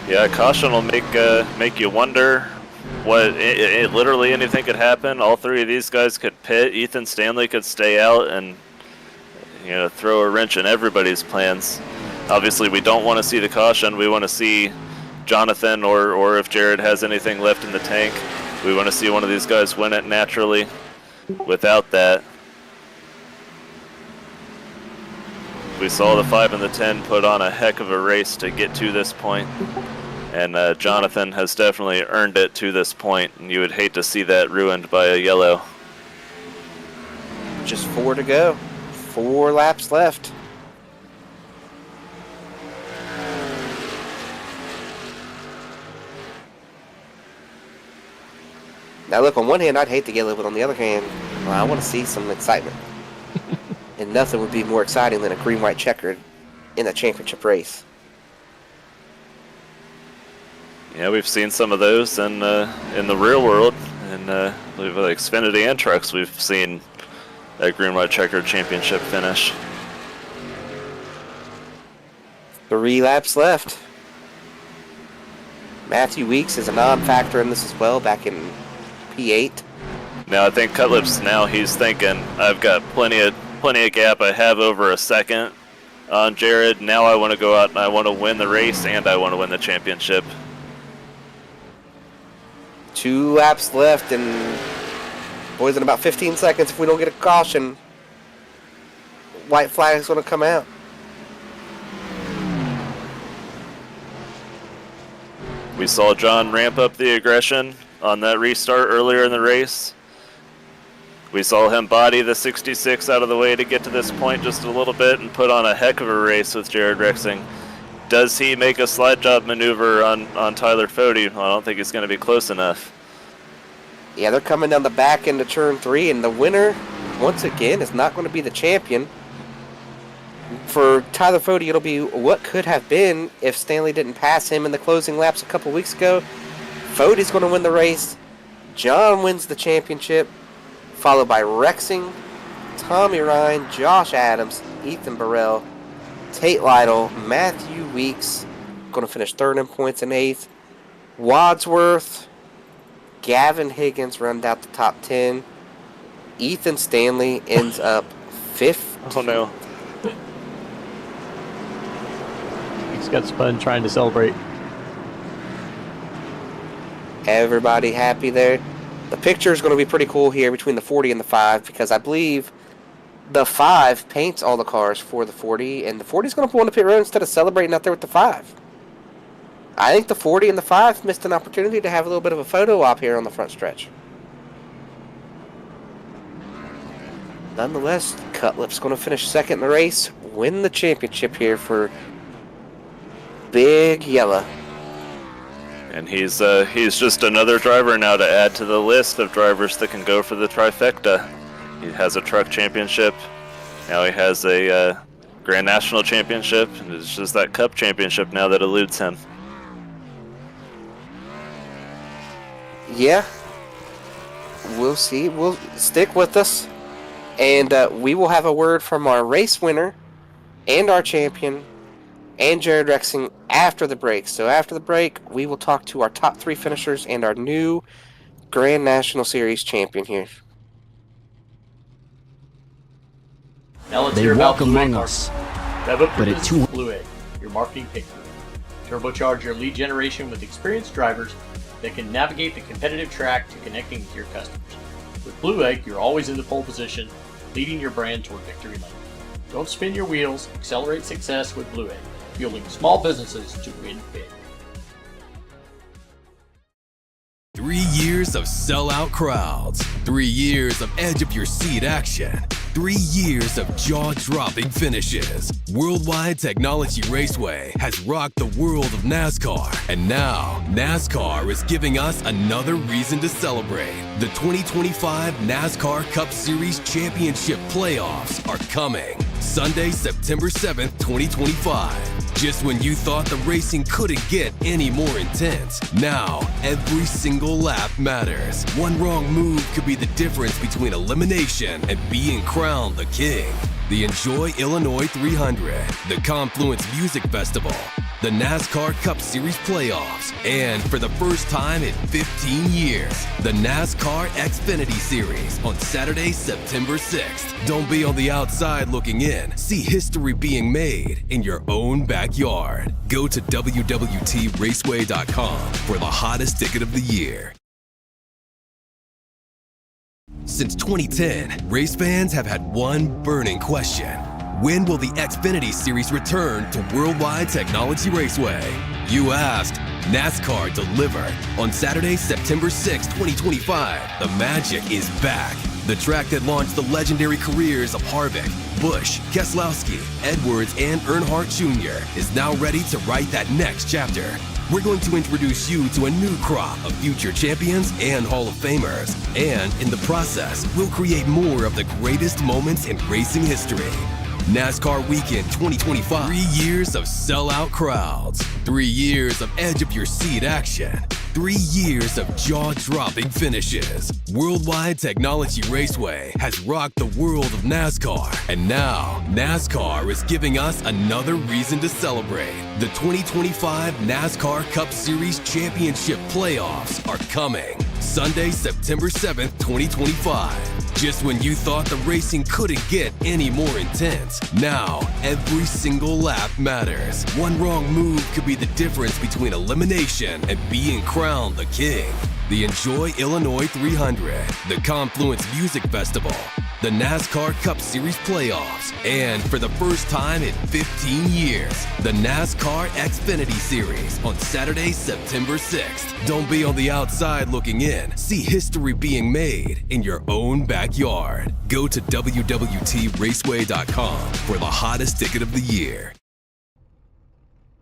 Yeah, a caution will make you wonder what literally anything could happen. All 3 of these guys could pit. Ethan Stanley could stay out and throw a wrench in everybody's plans. Obviously, we don't want to see the caution. We want to see Jonathan or if Jared has anything left in the tank. We want to see one of these guys win it naturally. Without that, we saw the 5 and the 10 put on a heck of a race to get to this point. And Jonathan has definitely earned it to this point, and you would hate to see that ruined by a yellow. Just 4 to go. 4 laps left. Now look, on one hand, I'd hate the yellow, but on the other hand, well, I want to see some excitement. And nothing would be more exciting than a green-white checkered in a championship race. Yeah, we've seen some of those in the real world, and with Xfinity and trucks, we've seen that green, white, checkered championship finish. 3 laps left. Mathieu Weeks is a non-factor in this as well, back in P8. Now I think Cutlip's he's thinking, I've got plenty of gap. I have over a second on Jared. Now I want to go out and I want to win the race and I want to win the championship. 2 laps left, and boys, in about 15 seconds, if we don't get a caution, white flag is going to come out. We saw John ramp up the aggression on that restart earlier in the race. We saw him body the 66 out of the way to get to this point just a little bit and put on a heck of a race with Jared Rexing. Does he make a slide job maneuver on Tyler Fody? Well, I don't think he's going to be close enough. Yeah, they're coming down the back end of turn 3, and the winner, once again, is not going to be the champion. For Tyler Fody, it'll be what could have been if Stanley didn't pass him in the closing laps a couple weeks ago. Fody's going to win the race. John wins the championship, followed by Rexing, Tommy Ryan, Josh Adams, Ethan Burrell, Tate Lytle, Mathieu Weeks, going to finish 3rd in points and 8th. Wadsworth, Gavin Higgins round out the top 10. Ethan Stanley ends up 5th. Oh no. He's got spun trying to celebrate. Everybody happy there. The picture is going to be pretty cool here between the 40 and the 5, because I believe the 5 paints all the cars for the 40, and the 40 is going to pull into pit road instead of celebrating out there with the 5. I think the 40 and the 5 missed an opportunity to have a little bit of a photo op here on the front stretch. Nonetheless, Cutlip's going to finish 2nd in the race, win the championship here for Big Yellow. And he's just another driver now to add to the list of drivers that can go for the trifecta. He has a truck championship. Now he has a Grand National championship. And it's just that Cup championship now that eludes him. Yeah. We'll see. We'll stick with us. And we will have a word from our race winner and our champion and Jared Rexing after the break. So after the break, we will talk to our top 3 finishers and our new Grand National Series champion here. Now let's They hear about walk Blue Egg among Marketing. us, Rev up your but at business with Blue Egg, your marketing pick group. Turbocharge your lead generation with experienced drivers that can navigate the competitive track to connecting with your customers. With Blue Egg, you're always in the pole position, leading your brand toward victory lane. Don't spin your wheels, accelerate success with Blue Egg, fueling small businesses to win big. 3 years of sellout crowds, 3 years of edge of your seat action, 3 years of jaw-dropping finishes. Worldwide Technology Raceway has rocked the world of NASCAR, and now NASCAR is giving us another reason to celebrate. The 2025 NASCAR Cup Series Championship Playoffs are coming Sunday, September 7th, 2025. Just when you thought the racing couldn't get any more intense, now every single lap matters. One wrong move could be the difference between elimination and being crowned the king. The Enjoy Illinois 300, the Confluence Music Festival, the NASCAR Cup Series Playoffs, and for the first time in 15 years, the NASCAR Xfinity Series on Saturday, September 6th. Don't be on the outside looking in. See history being made in your own backyard. Go to www.raceway.com for the hottest ticket of the year. Since 2010, race fans have had one burning question. When will the Xfinity Series return to Worldwide Technology Raceway? You asked, NASCAR delivered. On Saturday, September 6, 2025, the magic is back. The track that launched the legendary careers of Harvick, Busch, Keselowski, Edwards, and Earnhardt Jr. is now ready to write that next chapter. We're going to introduce you to a new crop of future champions and Hall of Famers. And in the process, we'll create more of the greatest moments in racing history. NASCAR Weekend 2025. 3 years of sellout crowds. 3 years of edge-of-your-seat action. 3 years of jaw-dropping finishes. Worldwide Technology Raceway has rocked the world of NASCAR. And now, NASCAR is giving us another reason to celebrate. The 2025 NASCAR Cup Series Championship Playoffs are coming. Sunday, September 7th, 2025. Just when you thought the racing couldn't get any more intense, now every single lap matters. One wrong move could be the difference between elimination and being crowned the king. The Enjoy Illinois 300, the Confluence Music Festival, the NASCAR Cup Series Playoffs, and for the first time in 15 years, the NASCAR Xfinity Series on Saturday, September 6th. Don't be on the outside looking in. See history being made in your own backyard. Go to www.raceway.com for the hottest ticket of the year.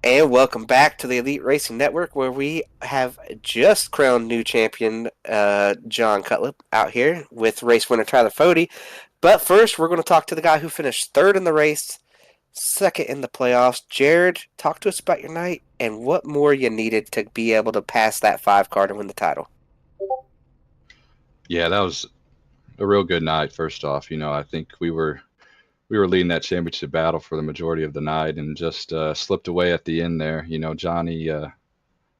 And welcome back to the Elite Racing Network, where we have just crowned new champion Jon Cutlip out here with race winner Tyler Fody. But first, we're going to talk to the guy who finished third in the race, second in the playoffs. Jared, talk to us about your night and what more you needed to be able to pass that 5 car to win the title. Yeah, that was a real good night. First off, I think we were leading that championship battle for the majority of the night and just slipped away at the end there. Johnny,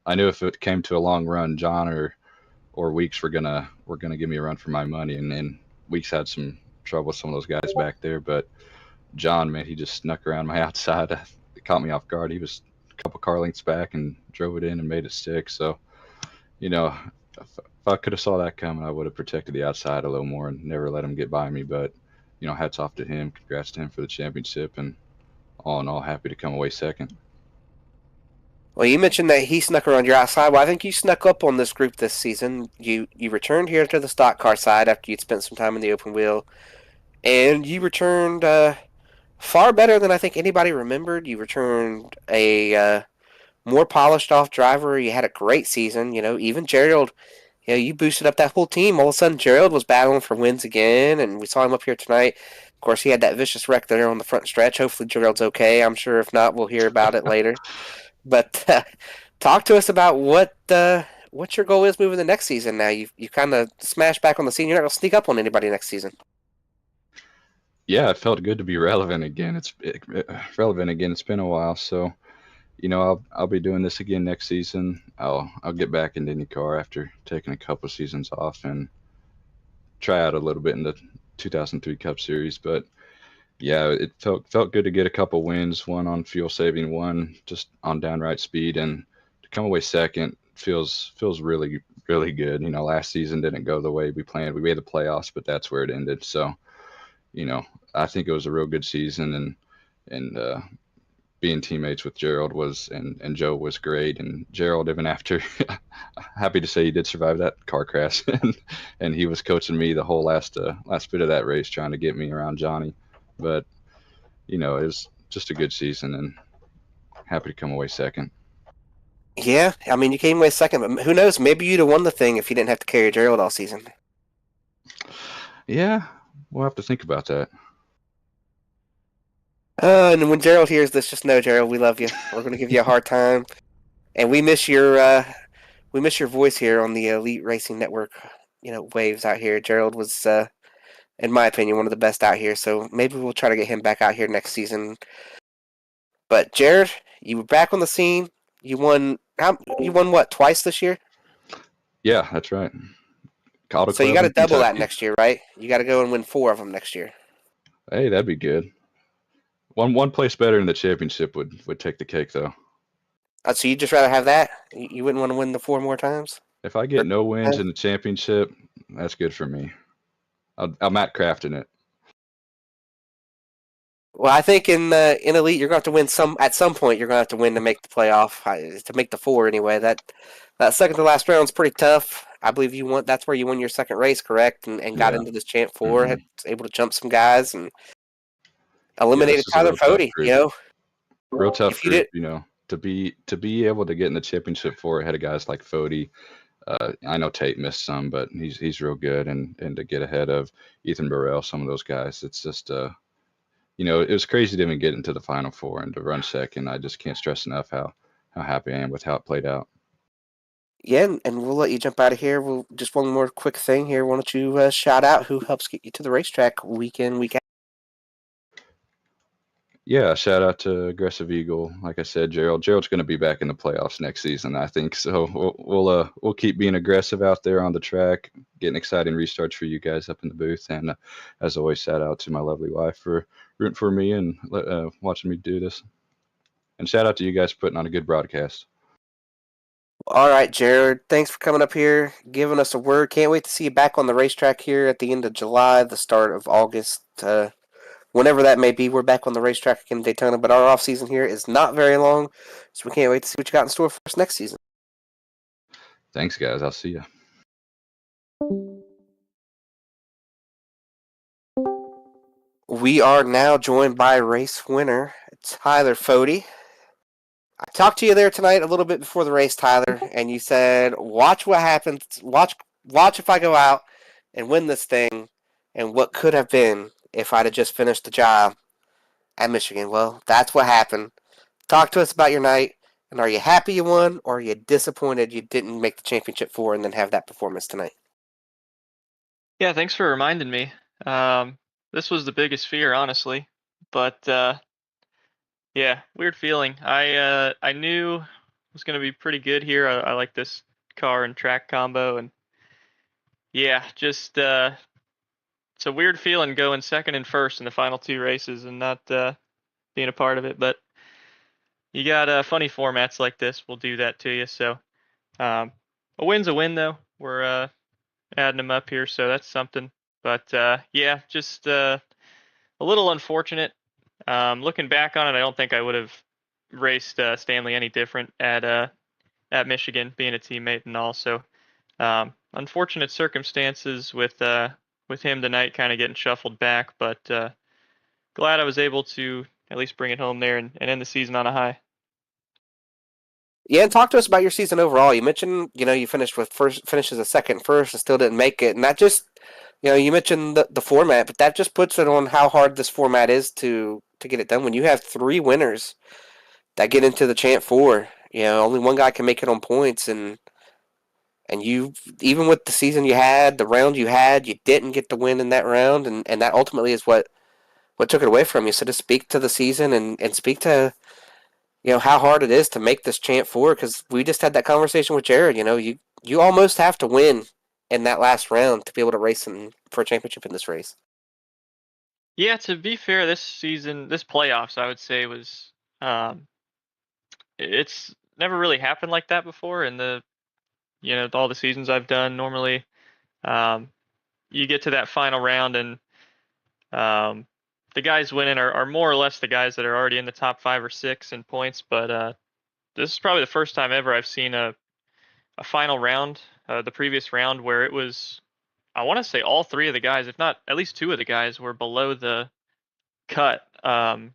I knew if it came to a long run, John or Weeks were gonna give me a run for my money, and Weeks had some trouble with some of those guys back there, but John, man, he just snuck around my outside. It caught me off guard. He was a couple car lengths back and drove it in and made it stick. So, if I could have saw that coming, I would have protected the outside a little more and never let him get by me. But hats off to him. Congrats to him for the championship, and all in all, happy to come away second. Well, you mentioned that he snuck around your outside. Well, I think you snuck up on this group this season. You returned here to the stock car side after you'd spent some time in the open wheel, and you returned far better than I think anybody remembered. You returned a more polished off driver. You had a great season. Even Gerald, you boosted up that whole team. All of a sudden, Gerald was battling for wins again, and we saw him up here tonight. Of course, he had that vicious wreck there on the front stretch. Hopefully, Gerald's okay. I'm sure if not, we'll hear about it later. But talk to us about what your goal is moving the next season now. You kind of smashed back on the scene. You're not going to sneak up on anybody next season. Yeah, it felt good to be relevant again. It's relevant again. It's been a while, so I'll be doing this again next season. I'll get back into IndyCar after taking a couple seasons off and try out a little bit in the 2003 Cup Series. But yeah, it felt good to get a couple wins, one on fuel saving, one just on downright speed, and to come away second feels really, really good. Last season didn't go the way we planned. We made the playoffs, but that's where it ended. So, I think it was a real good season, and being teammates with Gerald and Joe was great. And Gerald, even after, happy to say he did survive that car crash, and he was coaching me the whole last bit of that race, trying to get me around Johnny. But it was just a good season, and happy to come away second. Yeah, I mean, you came away second, but who knows? Maybe you'd have won the thing if you didn't have to carry Gerald all season. Yeah, we'll have to think about that. And when Gerald hears this, just know, Gerald, we love you. We're going to give you a hard time, and we miss your voice here on the Elite Racing Network. Waves out here. Gerald was, in my opinion, one of the best out here. So maybe we'll try to get him back out here next season. But Jared, you were back on the scene. You won. You won what? Twice this year? Yeah, that's right. So you got to double that next year, right? You got to go and win 4 of them next year. Hey, that'd be good. One place better in the championship would take the cake, though. So you'd just rather have that? You wouldn't want to win the 4 more times? If I get no wins in the championship, that's good for me. I'm Matt crafting it. Well, I think in Elite, you're going to have to win at some point. You're going to have to win to make the playoff, to make the 4 anyway. That second to last round is pretty tough. I believe that's where you won your second race, correct? And got into this Champ 4, was able to jump some guys and eliminated Tyler Fody. Real tough group. To be able to get in the championship 4 ahead of guys like Fody. I know Tate missed some, but he's real good, and to get ahead of Ethan Burrell, some of those guys, it's just it was crazy to even get into the Final Four and to run second. I just can't stress enough how happy I am with how it played out. Yeah, and we'll let you jump out of here. We'll just one more quick thing here. Why don't you shout out who helps get you to the racetrack week in, week out? Yeah, shout out to Aggressive Eagle. Like I said, Gerald. Gerald's going to be back in the playoffs next season, I think. So we'll keep being aggressive out there on the track, getting exciting restarts for you guys up in the booth. And as always, shout out to my lovely wife for rooting for me and watching me do this. And shout out to you guys for putting on a good broadcast. All right, Jared. Thanks for coming up here, giving us a word. Can't wait to see you back on the racetrack here at the end of July, the start of August. Whenever that may be, we're back on the racetrack again in Daytona, but our off season here is not very long, so we can't wait to see what you got in store for us next season. Thanks, guys. I'll see you. We are now joined by race winner Tyler Fody. I talked to you there tonight a little bit before the race, Tyler, and you said, "Watch what happens. Watch if I go out and win this thing, and what could have been if I'd have just finished the job at Michigan." Well, that's what happened. Talk to us about your night, and are you happy you won, or are you disappointed you didn't make the championship four and then have that performance tonight? Yeah, thanks for reminding me. This was the biggest fear, honestly, but yeah, weird feeling. I knew it was gonna be pretty good here. I like this car and track combo, and yeah, just it's a weird feeling going second and first in the final two races and not being a part of it. But you got funny formats like this will do that to you. So a win's a win, though. We're adding them up here, so that's something. But yeah, just a little unfortunate. Looking back on it, I don't think I would have raced Stanley any different at Michigan, being a teammate and all. So unfortunate circumstances with him tonight, kind of getting shuffled back. But glad I was able to at least bring it home there and end the season on a high. Yeah, and talk to us about your season overall. You mentioned, you finished as a second first and still didn't make it. And that just, you mentioned the format, but that just puts it on how hard this format is to get it done. When you have three winners that get into the Champ Four, only one guy can make it on points. And you, even with the season you had, the round you had, you didn't get the win in that round. And that ultimately is what took it away from you. So to speak to the season and speak to how hard it is to make this Champ Four, because we just had that conversation with Jared. You almost have to win in that last round to be able to race for a championship in this race. Yeah, to be fair, this season, this playoffs, I would say was, it's never really happened like that before. In all the seasons I've done, normally, you get to that final round and the guys winning are more or less the guys that are already in the top 5 or 6 in points. But this is probably the first time ever I've seen a final round, the previous round, where it was, I want to say all 3 of the guys, if not at least 2 of the guys, were below the cut and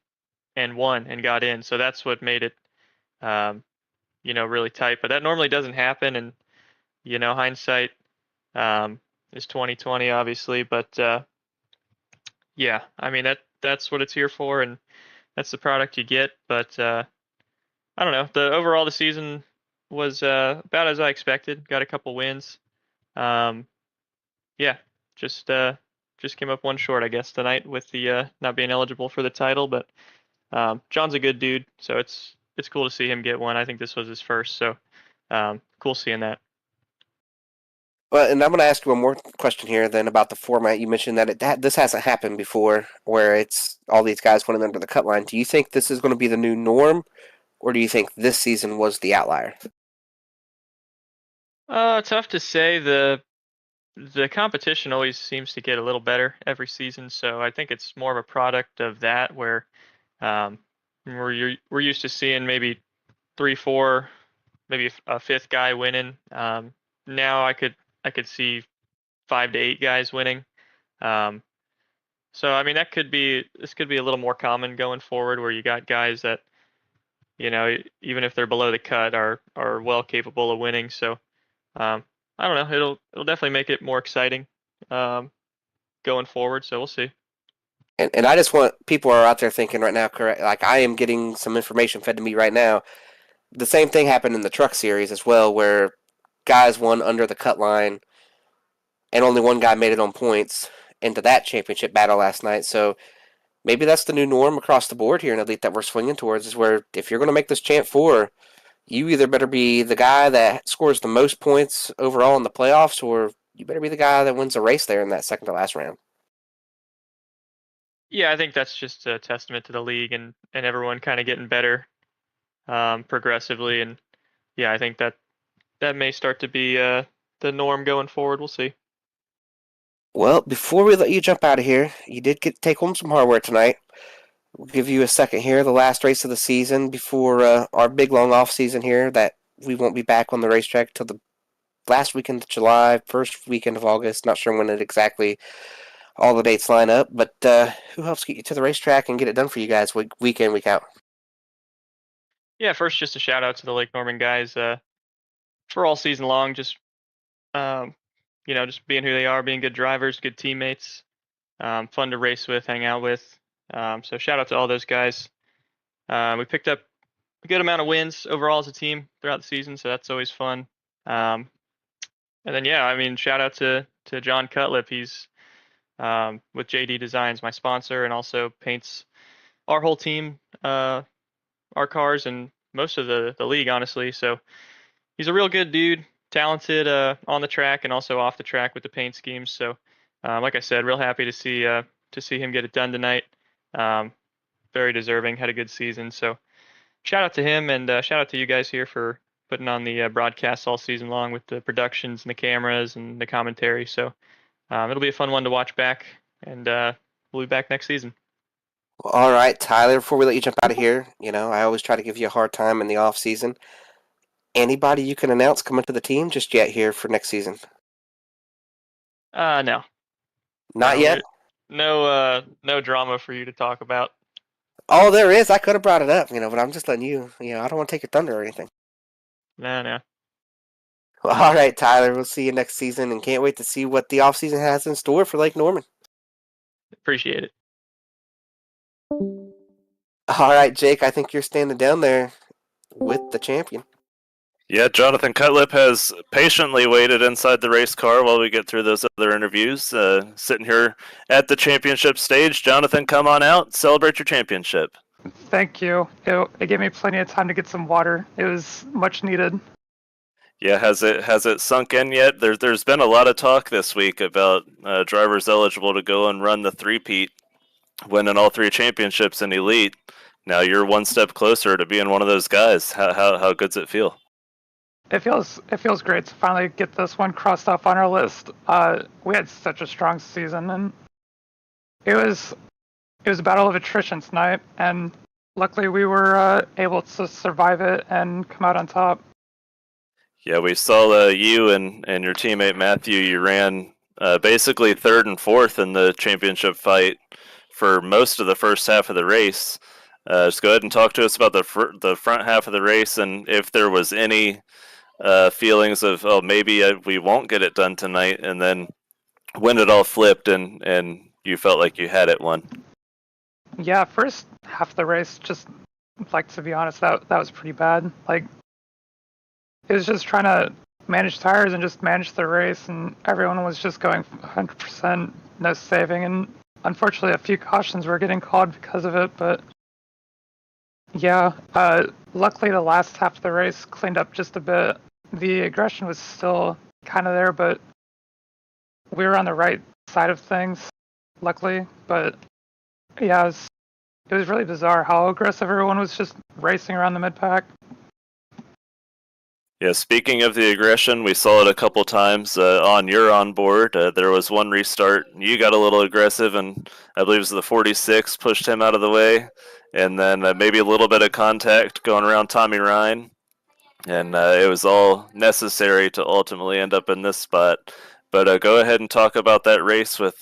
won and got in. So that's what made it, really tight. But that normally doesn't happen. And, hindsight is 20/20, obviously. But yeah, I mean, that's what it's here for, and that's the product you get. But I don't know. The season was about as I expected. Got a couple wins. Yeah, just came up one short, I guess, tonight with the not being eligible for the title. But John's a good dude, so it's cool to see him get one. I think this was his first, so cool seeing that. Well, and I'm going to ask you one more question here then about the format. You mentioned that this hasn't happened before, where it's all these guys winning under the cut line. Do you think this is going to be the new norm, or do you think this season was the outlier? Tough to say. The competition always seems to get a little better every season, so I think it's more of a product of that, where we're used to seeing maybe 3, 4, maybe a 5th guy winning. Now I could see 5 to 8 guys winning. So I mean, this could be a little more common going forward, where you got guys that, even if they're below the cut, are well capable of winning. So I don't know. It'll definitely make it more exciting going forward. So we'll see. And I just want people are out there thinking right now, correct? Like I am getting some information fed to me right now. The same thing happened in the truck series as well, where guys won under the cut line, and only one guy made it on points into that championship battle last night. So maybe that's the new norm across the board here in Elite that we're swinging towards, is where if you're going to make this Champ 4, you either better be the guy that scores the most points overall in the playoffs, or you better be the guy that wins the race there in that second to last round. Yeah, I think that's just a testament to the league and everyone kind of getting better progressively. And yeah, I think that may start to be the norm going forward. We'll see. Well, before we let you jump out of here, you did take home some hardware tonight. We'll give you a second here, the last race of the season before our big long off season here, that we won't be back on the racetrack till the last weekend of July, first weekend of August. Not sure when it exactly all the dates line up, but who helps get you to the racetrack and get it done for you guys week in, week out? Yeah, first just a shout out to the Lake Norman guys for all season long, just just being who they are, being good drivers, good teammates, fun to race with, hang out with. So shout out to all those guys. We picked up a good amount of wins overall as a team throughout the season, so that's always fun. And then shout out to Jon Cutlip. He's with JD Designs, my sponsor, and also paints our whole team, our cars, and most of the league, honestly. So he's a real good dude, talented on the track and also off the track with the paint schemes. So like I said, real happy to see him get it done tonight. Very deserving, had a good season. So shout out to him, and shout out to you guys here for putting on the broadcasts all season long with the productions and the cameras and the commentary. So it'll be a fun one to watch back, and we'll be back next season. Well, all right, Tyler, before we let you jump out of here, I always try to give you a hard time in the off season. Anybody you can announce coming to the team just yet here for next season? No. Not yet? No drama for you to talk about. Oh, there is. I could have brought it up, but I'm just letting you, I don't want to take your thunder or anything. No. Well, all right, Tyler, we'll see you next season, and can't wait to see what the off season has in store for Lake Norman. Appreciate it. All right, Jake, I think you're standing down there with the champion. Yeah, Jonathan Cutlip has patiently waited inside the race car while we get through those other interviews. Sitting here at the championship stage. Jonathan, come on out, celebrate your championship. Thank you. It gave me plenty of time to get some water. It was much needed. Yeah, has it sunk in yet? There's been a lot of talk this week about drivers eligible to go and run the three-peat, winning all three championships in Elite. Now you're one step closer to being one of those guys. How good's it feel? It feels great to finally get this one crossed off on our list. We had such a strong season, and it was a battle of attrition tonight, and luckily we were able to survive it and come out on top. Yeah, we saw you and your teammate Matthew. You ran basically third and fourth in the championship fight for most of the first half of the race. Just go ahead and talk to us about the front half of the race, and if there was any feelings of, maybe we won't get it done tonight, and then when it all flipped and you felt like you had it won. Yeah, first half of the race, just to be honest, that was pretty bad. It was just trying to manage tires and just manage the race, and everyone was just going 100%, no saving, and unfortunately a few cautions were getting called because of it, but yeah, luckily the last half of the race cleaned up just a bit. The aggression was still kind of there, but we were on the right side of things, luckily. But yeah, it was really bizarre how aggressive everyone was just racing around the mid-pack. Yeah, speaking of the aggression, we saw it a couple times on your onboard. There was one restart. You got a little aggressive, and I believe it was the 46 pushed him out of the way. And then maybe a little bit of contact going around Tommy Ryan. And it was all necessary to ultimately end up in this spot. But go ahead and talk about that race with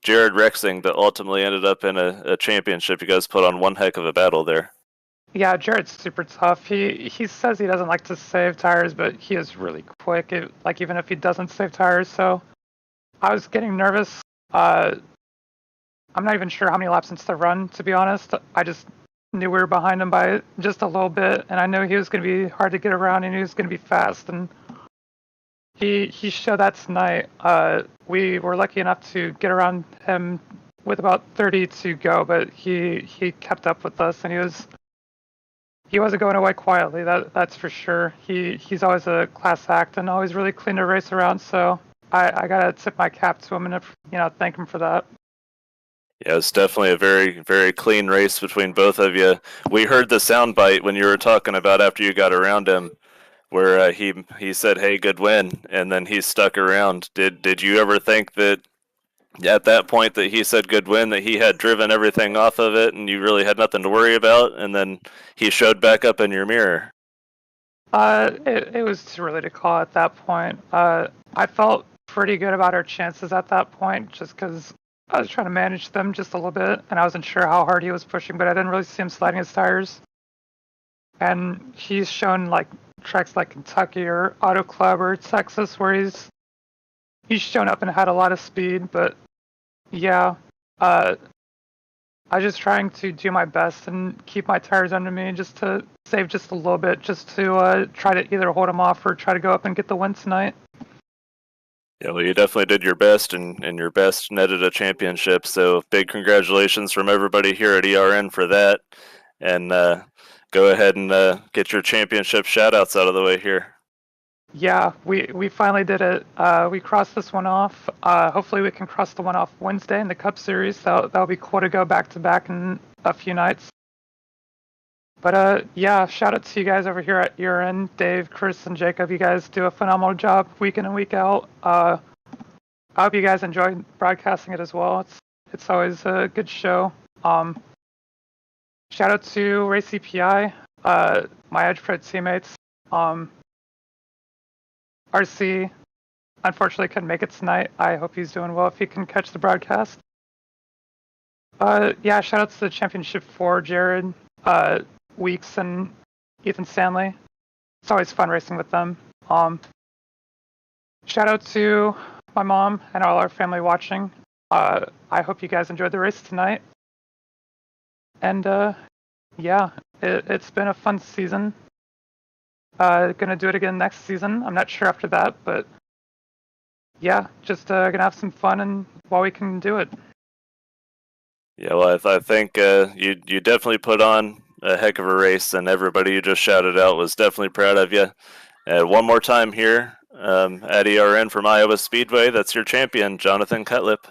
Jared Rexing that ultimately ended up in a championship. You guys put on one heck of a battle there. Yeah, Jared's super tough. He says he doesn't like to save tires, but he is really quick, even if he doesn't save tires. So I was getting nervous. I'm not even sure how many laps into the run, to be honest. I just knew we were behind him by just a little bit, and I knew he was going to be hard to get around, and he was going to be fast, and he showed that tonight. We were lucky enough to get around him with about 30 to go, but he kept up with us, and he wasn't going away quietly. That's for sure. He's always a class act and always really clean to race around. So I gotta tip my cap to him and thank him for that. Yeah, it's definitely a very, very clean race between both of you. We heard the soundbite when you were talking about after you got around him, where he said, "Hey, good win," and then he stuck around. Did you ever think that at that point that he said good win, that he had driven everything off of it and you really had nothing to worry about, and then he showed back up in your mirror? It was too early to call at that point. I felt pretty good about our chances at that point, just because I was trying to manage them just a little bit, and I wasn't sure how hard he was pushing, but I didn't really see him sliding his tires. And he's shown like tracks like Kentucky or Auto Club or Texas where he's shown up and had a lot of speed, but yeah, I was just trying to do my best and keep my tires under me just to save just a little bit, just to try to either hold him off or try to go up and get the win tonight. Yeah, well, you definitely did your best, and your best netted a championship, so big congratulations from everybody here at ERN for that. And go ahead and get your championship shout-outs out of the way here. Yeah, we finally did it. We crossed this one off. Hopefully we can cross the one off Wednesday in the Cup Series. That'll be cool to go back-to-back in a few nights. But yeah, shout out to you guys over here at ERN, Dave, Chris, and Jacob. You guys do a phenomenal job week in and week out. I hope you guys enjoy broadcasting it as well. It's always a good show. Shout out to Race CPI, my Edge Pro teammates. RC, unfortunately, couldn't make it tonight. I hope he's doing well if he can catch the broadcast. Yeah, shout out to the Championship 4, Jared, Weeks, and Ethan Stanley. It's always fun racing with them. Shout out to my mom and all our family watching. I hope you guys enjoyed the race tonight. And yeah, it's been a fun season. Gonna do it again next season. I'm not sure after that, but yeah, just gonna have some fun and while we can do it. Yeah, well, I think you definitely put on a heck of a race, and everybody you just shouted out was definitely proud of you. One more time here at ERN from Iowa Speedway, that's your champion, Jonathan Cutlip.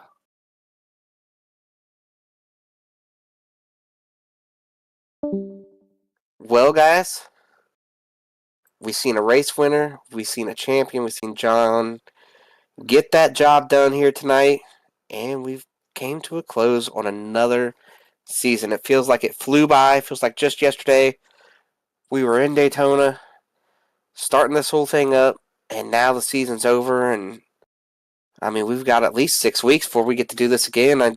Well, guys, we've seen a race winner, we've seen a champion, we've seen John get that job done here tonight, and we've came to a close on another season. It feels like it flew by. It feels like just yesterday we were in Daytona starting this whole thing up, and now the season's over, and I mean, we've got at least 6 weeks before we get to do this again. I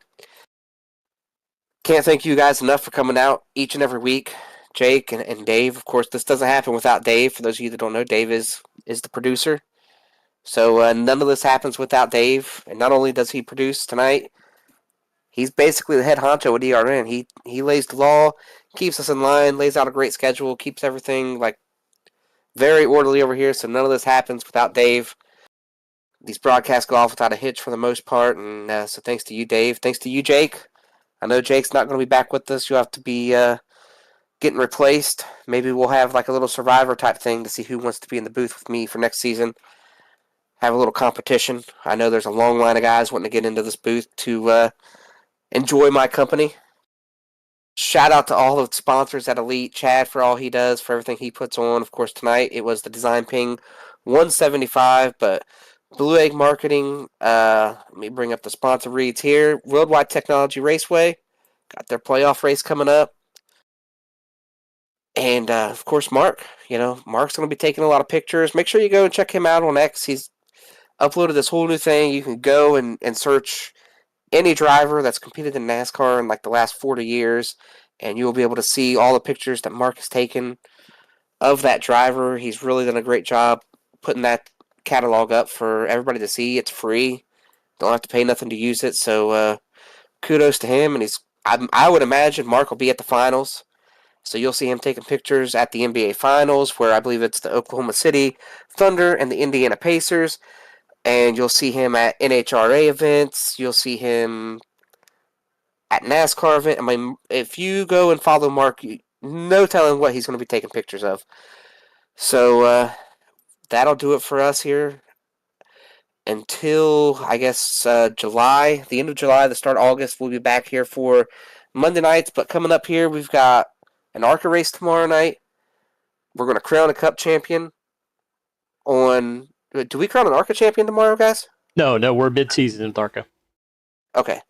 can't thank you guys enough for coming out each and every week. Jake and Dave. Of course, this doesn't happen without Dave. For those of you that don't know, Dave is the producer. So none of this happens without Dave. And not only does he produce tonight, he's basically the head honcho at ERN. He lays the law, keeps us in line, lays out a great schedule, keeps everything like very orderly over here. So none of this happens without Dave. These broadcasts go off without a hitch for the most part. And so thanks to you, Dave. Thanks to you, Jake. I know Jake's not going to be back with us. You'll have to be getting replaced. Maybe we'll have like a little Survivor type thing to see who wants to be in the booth with me for next season. Have a little competition. I know there's a long line of guys wanting to get into this booth to enjoy my company. Shout out to all the sponsors at Elite. Chad for all he does, for everything he puts on. Of course, tonight it was the DesignPing 175, but Blue Egg Marketing, let me bring up the sponsor reads here. Worldwide Technology Raceway, got their playoff race coming up. And, of course, Mark. Mark's going to be taking a lot of pictures. Make sure you go and check him out on X. He's uploaded this whole new thing. You can go and search any driver that's competed in NASCAR in, like, the last 40 years, and you'll be able to see all the pictures that Mark has taken of that driver. He's really done a great job putting that catalog up for everybody to see. It's free. Don't have to pay nothing to use it, so kudos to him. And I would imagine Mark will be at the finals. So you'll see him taking pictures at the NBA Finals, where I believe it's the Oklahoma City Thunder and the Indiana Pacers. And you'll see him at NHRA events. You'll see him at NASCAR event. I mean, if you go and follow Mark, no telling what he's going to be taking pictures of. So that'll do it for us here until, I guess, July. The end of July, the start of August, we'll be back here for Monday nights. But coming up here, we've got an ARCA race tomorrow night. We're going to crown a Cup champion on... Do we crown an ARCA champion tomorrow, guys? No, we're mid-season with ARCA. Okay.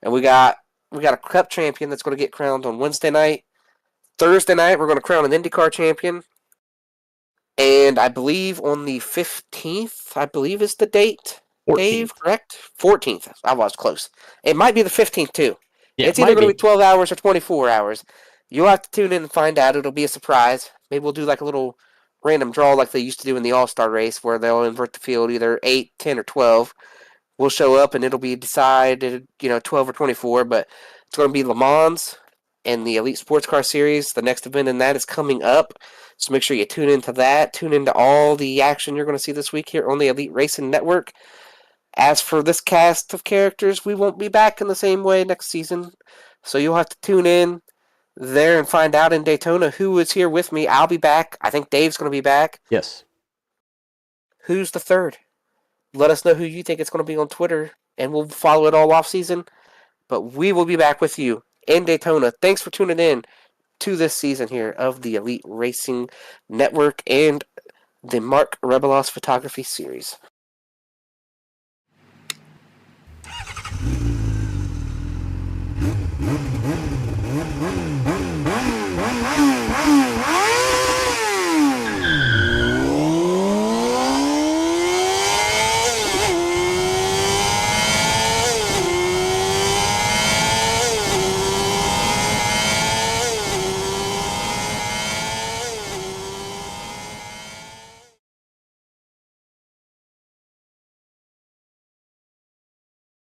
And we got a Cup champion that's going to get crowned on Wednesday night. Thursday night, we're going to crown an IndyCar champion. And I believe on the 15th, I believe is the date. 14th. Dave, correct? 14th. I was close. It might be the 15th, too. Yeah, it's either going to be 12 hours or 24 hours. You'll have to tune in and find out. It'll be a surprise. Maybe we'll do like a little random draw like they used to do in the All-Star race, where they'll invert the field either 8, 10, or 12. We'll show up, and it'll be decided, 12 or 24. But it's going to be Le Mans and the Elite Sports Car Series. The next event in that is coming up. So make sure you tune into that. Tune into all the action you're going to see this week here on the Elite Racing Network. As for this cast of characters, we won't be back in the same way next season. So you'll have to tune in there and find out in Daytona who is here with me. I'll be back. I think Dave's going to be back. Yes. Who's the third? Let us know who you think it's going to be on Twitter, and we'll follow it all off season. But we will be back with you in Daytona. Thanks for tuning in to this season here of the Elite Racing Network and the Mark Rebilas Photography Series.